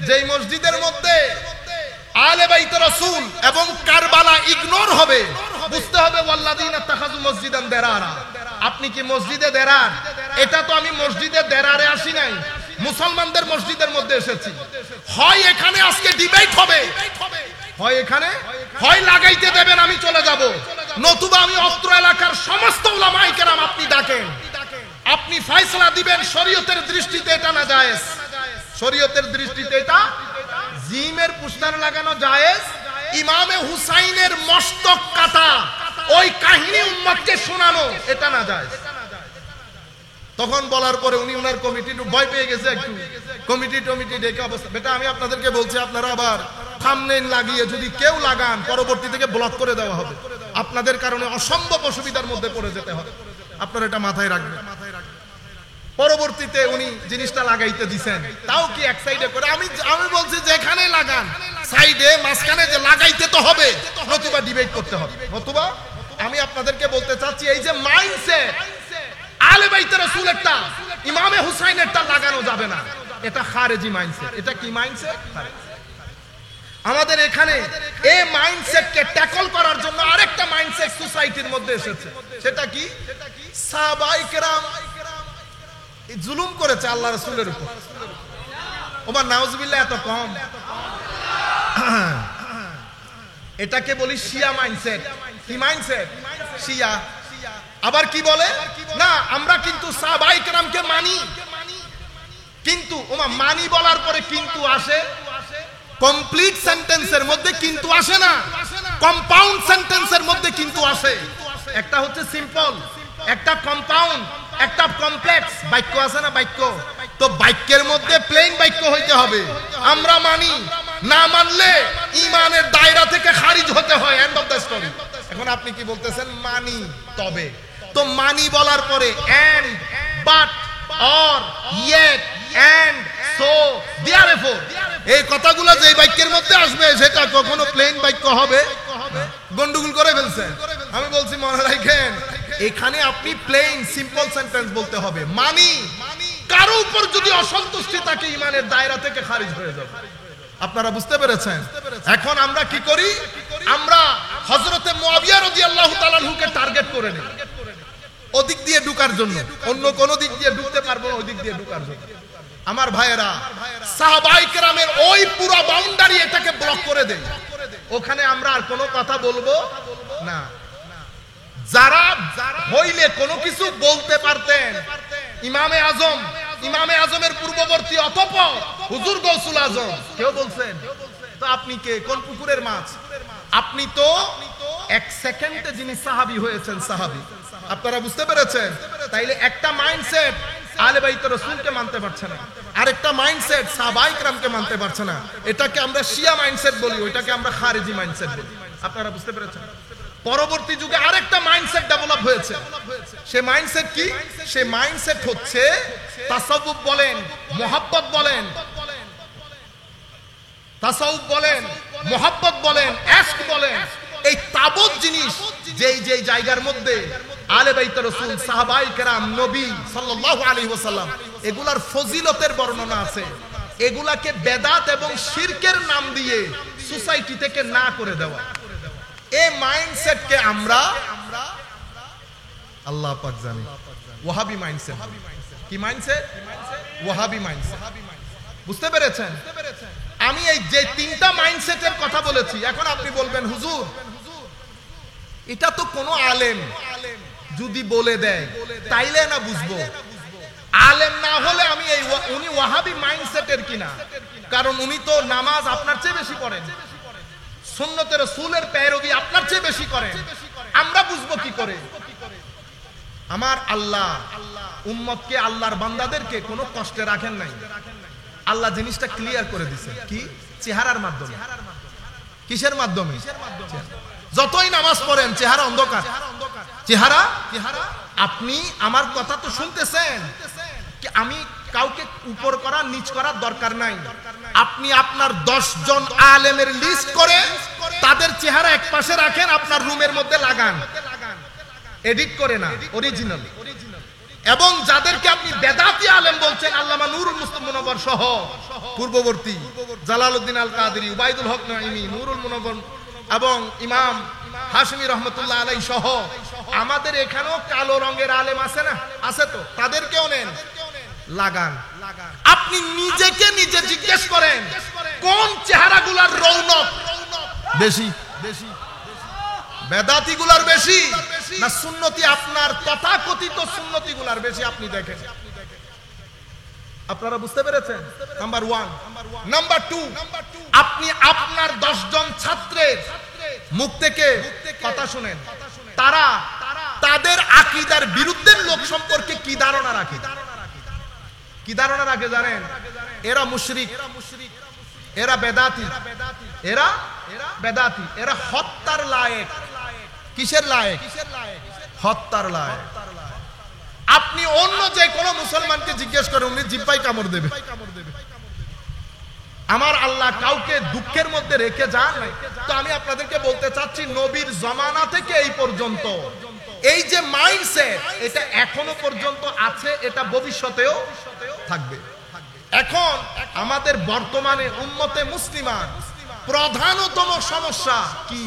যে এই মসজিদের মধ্যে আহলে বাইত রাসূল এবং কারবালা ইগনোর হবে, বুঝতে হবে ওয়াল্লাযিনা তাখাযু মসজিদান দিরারা। আপনি কি মসজিদে দেরার? এটা তো আমি মসজিদে দেরারে আসি নাই, মুসলমানদের মসজিদের মধ্যে এসেছি। হয় এখানে আজকে ডিবেট হবে, হয় এখানে হয় লাগাইতে দেবেন, আমি চলে যাব, নতুবা আমি অত্র এলাকার সমস্ত উলামায়ে কেরাম আপনি ডাকেন, আপনি ফয়সালা দিবেন। শরীয়তের দৃষ্টিতে এটা না জায়েজ, শরীয়তের দৃষ্টিতে এটা জিমের পোস্টার লাগানো জায়েজ। ইমামে হুসাইনের মস্তক কাটা ওই কাহিনী উম্মতকে শোনানো এটা না জায়েজ। তখন বলার পরে উনি ওনার কমিটি ভয় পেয়ে গেছে, একটু কমিটি ডেকে অবস্থা। বেটা আমি আপনাদেরকে বলছি, আপনারা আবার থাম্বনেইল লাগিয়ে যদি কেউ লাগান, পরবর্তী থেকে ব্লক করে দেওয়া হবে, আপনাদের কারণে অসম্ভব অসুবিধার মধ্যে পড়ে যেতে হবে। আপনারা এটা মাথায় রাখবেন। পরবর্তীতে উনি জিনিসটা লাগাইতে দিছেন, তাও কি এক সাইডে করে। আমি বলছি যেখানে লাগান, সাইডে মাঝখানে যে লাগাইতে তো হবে, নতুবা ডিবেট করতে হবে। নতুবা আমি আপনাদেরকে বলতে চাচ্ছি, এই যে মাইন্ডসেট আহলে বাইত রাসূলেরটা, ইমামে হুসাইনেরটা লাগানো যাবে না, এটা খারেজি মাইন্ডসেট। এটা কি মাইন্ডসেট? আমাদের এখানে এই মাইন্ডসেটকে ট্যাকল করার জন্য আরেকটা মাইন্ডসেট সোসাইটির মধ্যে এসেছে। সেটা কি? সাহাবায়ে কেরাম জুলুম করেছে আল্লাহ রাসূলের উপর। ওমা নাউজুবিল্লাহ, এত কম। এটাকে বলি শিয়া মাইন্ডসেট। কি মাইন্ডসেট? শিয়া। আবার কি বলে না, আমরা কিন্তু সাহাবায়ে কেরামকে মানি, কিন্তু ওমা মানি বলার পরে কিন্তু আসে, কমপ্লিট সেন্টেন্সের মধ্যে কিন্তু আসে না, কম্পাউন্ড সেন্টেন্সের মধ্যে কিন্তু আসে। একটা হচ্ছে সিম্পল, একটা কম্পাউন্ড, একটা কমপ্লেক্স। বাক্য আছে না, বাক্য তো বাক্যের মধ্যে প্লেন বাক্য হইতে হবে। আমরা মানি, না মানলে ঈমানের দায়রা থেকে খারিজ হতে হয়, এন্ড অফ দ্য স্টোরি। এখন আপনি কি বলতেছেন? মানি, তবে। তো মানি বলার পরে and, but, or, yet, and, so, therefore, এই কথাগুলো যে বাক্যের মধ্যে আসবে সেটা কখনো প্লেন বাক্য হবে? গন্ডগোল করে ফেলছেন। আমি বলছি মনে রাখেন, এখানে আপনি প্লেন সিম্পল সেন্টেন্স বলতে হবে। মানি, কারো উপর যদি অসন্তুষ্টি থাকে, ঈমানের দায়রা থেকে খারিজ হয়ে যাবে। আপনারা বুঝতে পেরেছেন? এখন আমরা কি করি? আমরা হযরতে মুআবিয়া রাদিয়াল্লাহু তাআলা আনহুকে টার্গেট করে নিই ওদিক দিয়ে ঢোকার জন্য, অন্য কোন দিক দিয়ে ঢুকতে পারবো না, ওই দিক দিয়ে ঢোকার জন্য। আমার ভাইয়েরা, সাহাবায়ে কেরামের ওই পুরো বাউন্ডারি এটাকে ব্লক করে দেয়। ওখানে আমরা আর কোনো কথা বলবো না। যারা হইলে কোনো কিছু বলতে পারতেন, ইমামে আজম, ইমামে আজমের পূর্ববর্তী অতঃপর হুজুর গৌসুল আজম, কেউ বলছেন তো আপনি কে? কোন পুকুরের মাছ? আপনি তো এক সেকেন্ডে যিনি সাহাবী হয়েছেন, সাহাবী। আপনারা বুঝতে পেরেছেন? তাইলে একটা মাইন্ডসেট আহলে বাইত রাসূলকে মানতে পারছে না, আরেকটা মাইন্ডসেট সাহাবায়ে কেরামকে মানতে পারছে না। এটাকে আমরা শিয়া মাইন্ডসেট বলি, ওইটাকে আমরা খারেজি মাইন্ডসেট বলি। আপনারা বুঝতে পেরেছেন? পরবর্তী যুগে আরেকটা মাইন্ডসেট ডেভেলপ হয়েছে। সে মাইন্ডসেট কি? সে মাইন্ডসেট হচ্ছে তাসাউফ বলেন, মুহাব্বত বলেন, তাসাউফ বলেন, মুহাব্বত বলেন, ইশক বলেন, এই তাবৎ জিনিস যেই যেই জায়গার মধ্যে আলে বাইত রাসূল, সাহাবায়ে কেরাম, নবী সাল্লাল্লাহু আলাইহি ওয়াসাল্লাম এগুলার ফজিলতের বর্ণনা আছে, এগুলাকে বেদাত এবং শিরকের নাম দিয়ে সোসাইটি থেকে না করে দেওয়া, এই মাইন্ডসেটকে আমরা আল্লাহ পাক জানে ওয়াহাবি মাইন্ডসেট। কি মাইন্ডসেট? ওয়াহাবি মাইন্ডসেট। বুঝতে পেরেছেন? আমি এই যে তিনটা মাইন্ডসেটের কথা বলেছি, এখন আপনি বলবেন হুজুর এটা তো কোনো আলেম যদি বলে দেয় তাইলে না বুঝবো, আলেম না হলে আমি এই উনি ওয়াহাবি মাইন্ডসেটের কিনা, কারণ উনি তো নামাজ আপনার চেয়ে বেশি পড়েন, সুন্নতে রাসূলের পেরোবি আপনার চেয়ে বেশি করেন, আমরা বুঝবো কি করে? আমার আল্লাহ উম্মতকে, আল্লাহর বান্দাদেরকে কোনো কষ্টে রাখেন নাই। আল্লাহ জিনিসটা ক্লিয়ার করে দিয়েছে। কি? চেহারার মাধ্যমে। কিসের মাধ্যমে? যতই নামাজ পড়েন চেহারা অন্ধকার। চেহারা, আপনি আমার কথা তো শুনতেছেন, আমি কাউকে উপর করা নিচ করার দরকার নাই। আপনি আপনার 10 জন আলেমের লিস্ট করে তাদের চেহারা এক পাশে রাখেন, আপনার রুমের মধ্যে লাগান, এডিট করে না, অরিজিনাল। এবং যাদেরকে আপনি বেদাতি আলেম বলছেন, আল্লামা নুরুল মুস্তাফা মুনব্বর সহ পূর্ববর্তী জালালউদ্দিন আল কাদেরী, উবাইদুল হক নাঈমি, নুরুল মুনব্বর এবং ইমাম হাশমি রহমতুল্লাহ আলাইহি সহ আমাদের এখানেও কালো রঙের আলেম আছে না? আছে তো, তাদেরকেও নেন, লাগান। আপনি নিজেকে নিজে জিজ্ঞেস করেন কোন চেহারাগুলোর রৌনক বেশি? বেদাতি গুলার বেশি না সুন্নতি, আপনার তথাকথিত সুন্নতি গুলার বেশি? আপনি দেখেন। আপনারা বুঝতে পেরেছেন? নাম্বার 1। নাম্বার 2, আপনি আপনার 10 জন ছাত্রের মুখ থেকে কথা শুনেন, তারা তাদের আকীদার বিরুদ্ধের লোক সম্পর্কে কি ধারণা রাখে? কি ধারণা রাখে জানেন? এরা মুশরিক, এরা বেদাতি, এরা বেদাতি, এরা হত্যার লায়েক। কিসের লায়েক? হত্যার লায়েক। আপনি অন্য যে কোনো মুসলমানকে জিজ্ঞেস করেন, উনি জিহ্বায় কামড় দেবে। আমার আল্লাহ কাউকে দুঃখের মধ্যে রেখে যান নাই। তো আমি আপনাদেরকে বলতে চাচ্ছি, নবীর জমানা থেকে এই পর্যন্ত এই যে মাইন্ডসেট, এটা এখনো পর্যন্ত আছে, এটা ভবিষ্যতেও থাকবে। এখন আমাদের বর্তমানে উম্মতে মুসলিমা প্রধানতম সমস্যা কি?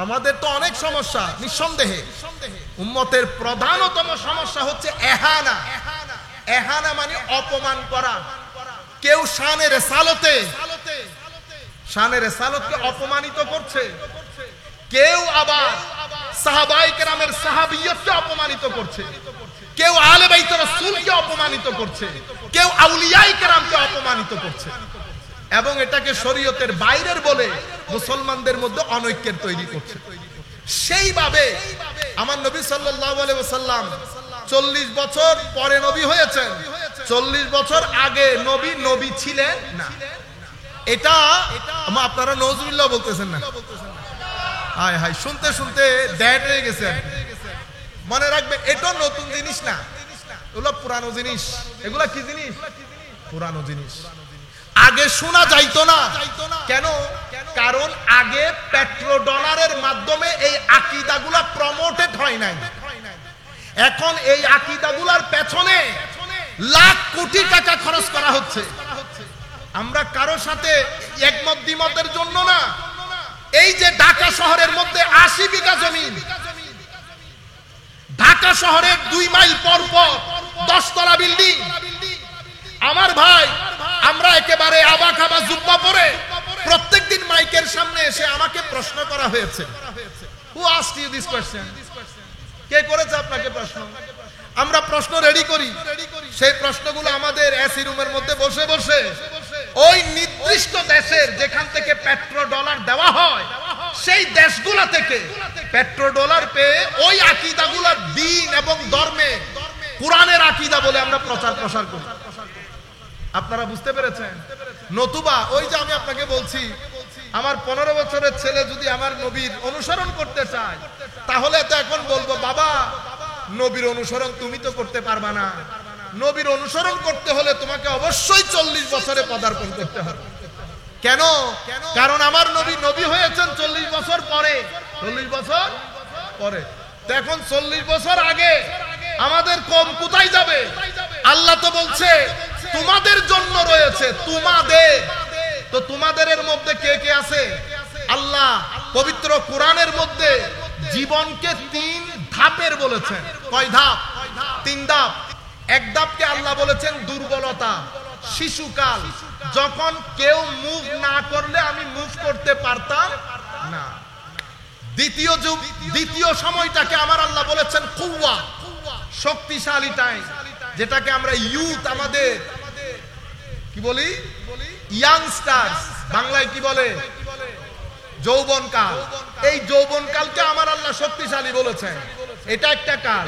আমাদের তো অনেক সমস্যা, নিঃসন্দেহে উম্মতের প্রধানতম সমস্যা হচ্ছে এহানা। এহানা মানে অপমান করা। কেউ শানে রেসালতকে অপমানিত করছে, কেউ আবার সাহাবায়ে কেরামের সাহাবিয়তকে অপমানিত করছে, কেউ আলে বাইত রাসূলকে অপমানিত করছে, কেউ আউলিয়ায়ে কেরামকে অপমানিত করছে, এবং এটাকে শরীয়তের বাইরের বলে মুসলমানদের মধ্যে অনৈক্যের তৈরি করছে। সেইভাবে আমার নবী সাল্লাল্লাহু আলাইহি ওয়াসাল্লাম 40 বছর পরে নবী হয়েছেন, 40 বছর আগে নবী ছিলেন না। এটা আপনারা নওজুবিল্লাহ বলতেছেন না? হায় হায়, শুনতে শুনতে ড্যাড হয়ে গেছেন। মনে রাখবেন, এটা নতুন জিনিস না, এগুলো পুরানো জিনিস। এগুলা কি জিনিস? পুরানো জিনিস। আগে শোনা যাইতো না। কেন? কারণ আগে পেট্রো ডলারের মাধ্যমে এই আকীদাগুলা প্রমোটেড হয় নাই। এখন এই আকীদাগুলার পেছনে লাখ কোটি টাকা খরচ করা হচ্ছে। আমরা কারো সাথে একমত দ্বিমতের জন্য না। এই যে ঢাকা শহরের মধ্যে 80 বিঘা জমি, ঢাকা শহরের 2 মাইল পর পর 10 তলা বিল্ডিং। আমার ভাই, আমরা একেবারে আবা খাবা জুব্বা পরে প্রত্যেকদিন মাইকের সামনে এসে আমাকে প্রশ্ন করা হয়েছে, হু আস্কড ইউ দিস কোয়েশ্চেন? কে করেছে আপনাকে প্রশ্ন? আমরা প্রশ্ন রেডি করি, সেই প্রশ্নগুলো আমাদের এসি রুমের মধ্যে বসে বসে ওই নির্দিষ্ট দেশের যেখান থেকে পেট্রো ডলার দেওয়া হয়, সেই দেশগুলা থেকে পেট্রো ডলার পেয়ে ওই আকীদাগুলো দ্বীন এবং ধর্মে কোরআনের আকীদা বলে আমরা প্রসার করি। আপনারা বুঝতে পেরেছেন? নতুবা ওই যে আমি আপনাকে বলছি, আমার 15 বছরের ছেলে যদি আমার নবীর অনুসরণ করতে চায়, তাহলে তো এখন বলবো বাবা নবীর অনুসরণ তুমি তো করতে পারবা না, নবীর অনুসরণ করতে হলে তোমাকে অবশ্যই 40 বছরে পদার্পণ করতে হবে। কেন? কারণ আমার নবী নবী হয়েছেন 40 বছর পরে। 40 বছর পরে তো এখন 40 বছর আগে আমাদের কম কোথায় যাবে? আল্লাহ তো বলছে তোমাদের জন্য রয়েছে, তোমাদের। তো তোমাদের মধ্যে কে কে আছে? আল্লাহ পবিত্র কোরআনের মধ্যে জীবনকে 3 ধাপের বলেছেন। কয় ধাপ? 3 ধাপ। এক ধাপকে আল্লাহ বলেছেন দুর্বলতা, শিশুকাল, যখন কেউ মুভ না করলে আমি মুভ করতে পারতাম না। দ্বিতীয় সময়টাকে আমার আল্লাহ বলেছেন কুওয়া, শক্তিশালী টাইম, যেটাকে আমরা ইয়ুথ, আমাদের কি বলি, ইয়াংস্টার্স, বাংলায় কি বলে, যৌবনকাল। এই যৌবনকালকে আমার আল্লাহ শক্তিশালী বলেছেন, এটা একটা কাল।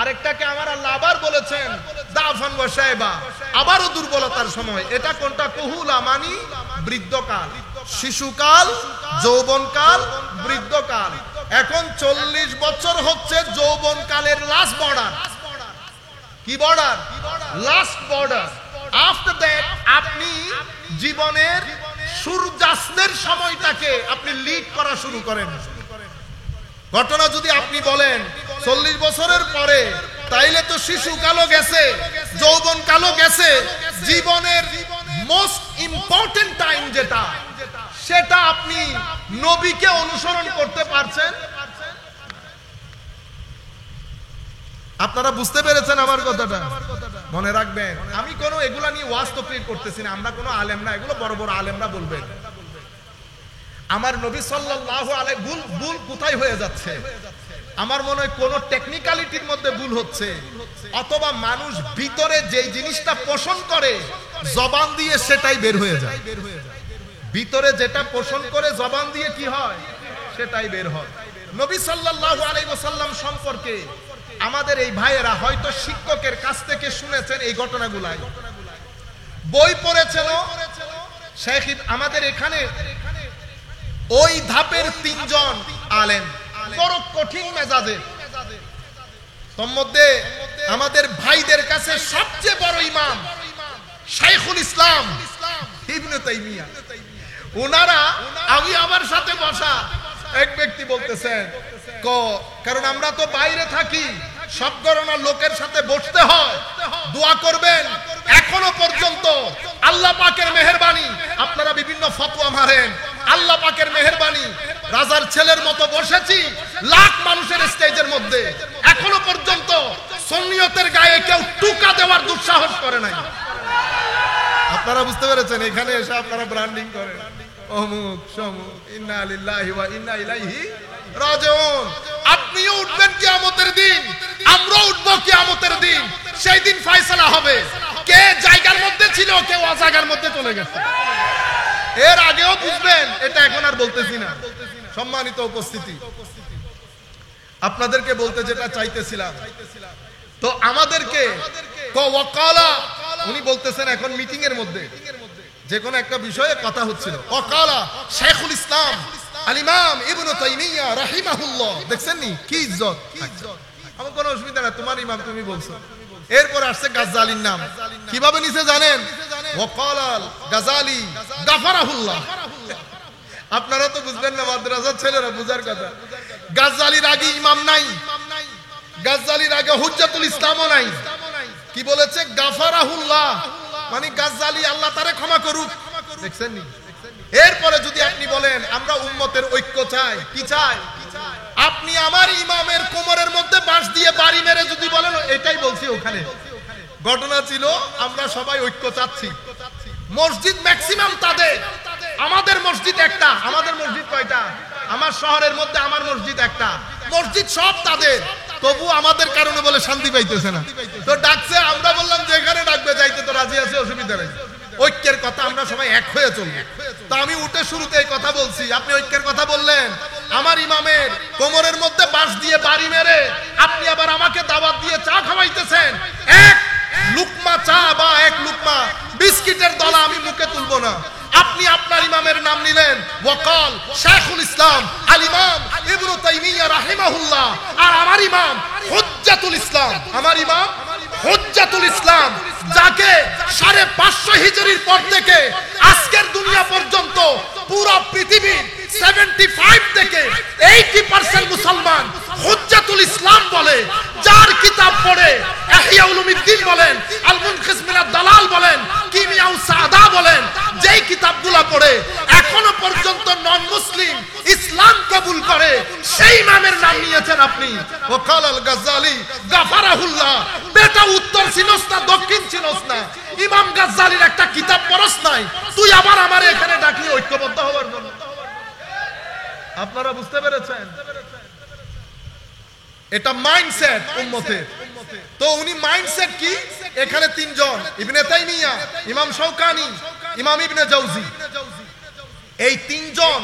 আরেকটাকে আমার আল্লাহ আবার বলেছেন দাফান ওয়া শায়বা, আবারও দুর্বলতার সময়। এটা কোনটা? কুহুলা মানি বৃদ্ধকাল, শিশুকাল, যৌবনকাল, বৃদ্ধকাল। এখন 40 বছর হচ্ছে যৌবনকালের লাস্ট বর্ডার। কি border? Last border. After that আপনি জীবনের সূর্যাস্তের সময়টাকে আপনি লিড করা শুরু করেন। ঘটনা যদি আপনি বলেন 40 বছরের পরে, তাইলে তো শিশুকালও গেছে, যৌবনকালও গেছে, জীবনের মোস্ট ইম্পর্টেন্ট টাইম যেটা, সেটা আপনি নবীকে অনুসরণ করতে পারছেন? আপনারা বুঝতে পেরেছেন আমার কথাটা? মনে রাখবেন, আমি কোনো এগুলা নিয়ে ওয়াজ তকরীর করতেছি না, আমরা কোনো আলেম না, এগুলো বড় বড় আলেমরা বলবেন। আমার নবী সাল্লাল্লাহু আলাইহি ভুল কোথায় হয়ে যাচ্ছে? আমার মনে হয় কোন টেকনিক্যালিটির মধ্যে ভুল হচ্ছে, অথবা মানুষ ভিতরে যে জিনিসটা পোষণ করে জবান দিয়ে সেটাই বের হয়ে যায়। ভিতরে যেটা পোষণ করে জবান দিয়ে কি হয়? সেটাই বের হয়। নবী সাল্লাল্লাহু আলাইহি ওয়াসাল্লাম সম্পর্কে আমাদের এই ভাইয়েরা হয়তো শিক্ষকের কাছ থেকে শুনেছেন এই ঘটনাগুলাই, বই পড়েছেন। শেখ আমাদের এখানে ওই ধাপের 3 জন আলেম, বড় কঠিন মেজাজের। তোর মধ্যে আমাদের ভাইদের কাছে সবচেয়ে বড় ইমাম শাইখুল ইসলাম ইবনে তাইমিয়া। ওনারা আমি আমার সাথে বসা এক ব্যক্তি বলতেছেন, কারণ আমরা তো বাইরে থাকি, সব ধরনের লোকের সাথে বসতে হয়, দোয়া করবেন। এখনো পর্যন্ত আল্লাহ পাকের মেহেরবানি, আপনারা বিভিন্ন ফতোয়া মারেন, আল্লাহ পাকের মেহেরবানি, রাজার ছেলের মতো বসেছি লাখ মানুষের স্টেজের মধ্যে, এখনো পর্যন্ত সুন্নিয়তের গায়ে কেউ টুকা দেওয়ার দুঃসাহস করে নাই। আপনারা বুঝতে পেরেছেন? এখানে এসে আপনারা ব্র্যান্ডিং করেন, অমুক সমুক, ইন্না লিল্লাহি ওয়া ইন্না ইলাইহি রাজিউন। আপনিও উঠবেন কিয়ামতের দিন, আমরাও উঠবো কিয়ামতের দিন। সেই দিন ফয়সালা হবে, কে জায়গার মধ্যে ছিল, কে অজায়গার মধ্যে চলে গেছে। এর আগেও বুঝবেন, এটা এখন আর বলতেছি না। সম্মানিত উপস্থিতি, আপনাদেরকে বলতে যেটা চাইতেছিলাম, তো আমাদেরকে ওয়াকালা, উনি বলতেছেন এখন মিটিং এর মধ্যে যে কোনো একটা বিষয়ে কথা হচ্ছিল, ওয়াকালা শাইখুল ইসলাম আল ইমাম ইবনে তাইমিয়া রাহিমাহুল্লাহ। দেখছেন নি কি ইজ্জত? আমার কোনো অসুবিধা না, তোমার ইমাম তুমি বলছো। এরপর আসছে গাজ্জালির নাম, কিভাবে নিছে জানেন? ওয়াকালাল গাজালি গাফারাহুল্লাহ। আপনারা তো বুঝবেন না, মাদ্রাসার ছেলেরা বুঝার কথা। গাজ্জালির আগে ইমাম নাই, গাজ্জালির আগে হুজ্জাতুল ইসলামও নাই। কি বলেছে? গাফারাহুল্লাহ, মানে গাজ্জালি আল্লাহ তারে ক্ষমা করুক। দেখছেন নি? এরপরে যদি আপনি বলেন আমরা উম্মতের ঐক্য চাই, কি চাই? আপনি আমার ইমামের কোমরের মধ্যে বাঁশ দিয়ে বাড়ি মেরে যদি বলেন, এটাই বলছি। ওখানে ঘটনা ছিল আমরা সবাই ঐক্য চাচ্ছি। মসজিদ ম্যাক্সিমাম তাদের, আমাদের মসজিদ একটা। আমাদের মসজিদ কয়টা? আমার শহরের মধ্যে আমার মসজিদ একটা। মসজিদ সব তাদের, তবু আমাদের কারণে বলে শান্তি পাইতেছে না। তো ডাকছে, আমরা বললাম যেখানে ডাকবে যাইতে তো রাজি আছে, অসুবিধা নেই। ঐক্যের কথা, আমরা সবাই এক হয়ে চলবো। তো আমি উঠে শুরুতে এই কথা বলছি, আপনি ঐক্যের কথা বললেন। আমার ইমামের কোমরের মধ্যে বাঁশ দিয়ে বাড়ি মেরে আপনি আবার আমাকে দাওয়াত দিয়ে চা খাওয়াইতেছেন। এক লুকমা চা বা এক লুকমা বিস্কিটের দলা আমি মুখে তুলবো না। আপনি আপনার ইমামের নাম নিলেন, ওয়াকাল শাইখুল ইসলাম আল ইমাম ইবনে তাইমিয়া রাহিমাহুল্লাহ, আর আমার ইমাম হুজ্জাতুল ইসলাম, আমার ইমাম হুজ্জাতুল ইসলাম, যাকে 550 হিজরির পর থেকে আজকের দুনিয়া পর্যন্ত পুরো পৃথিবীর 75 থেকে 80% মুসলমান হুজ্জাতুল ইসলাম বলে, যার কিতাব পড়ে ইহয়া উলুমিদ্দিন বলেন, আল মুনকিস মিনাদ দালাল বলেন, কিমিয়া উস সাদা বলেন, যেই কিতাবগুলো পড়ে এখনো পর্যন্ত নন মুসলিম ইসলাম কবুল করে, সেই ইমামের নাম নিয়েছেন আপনি। ওয়াকাল আল গাজ্জালি গাফারাহুল্লাহ, বেটা উত্তর চিনস না দক্ষিণ চিনস না, ইমাম গাজ্জালির একটা কিতাব পড়স নাই, তুই আবার আমারে এখানে ডাকলি ঐক্যবদ্ধ হওয়ার জন্য। আপনারা বুঝতে পেরেছেন? এটা মাইন্ডসেট উম্মতের। তো উনি মাইন্ডসেট কি? এখানে তিনজন, ইবনে তাইমিয়া, ইমাম শাওকানি, ইমাম ইবনে জাওজি, এই তিনজন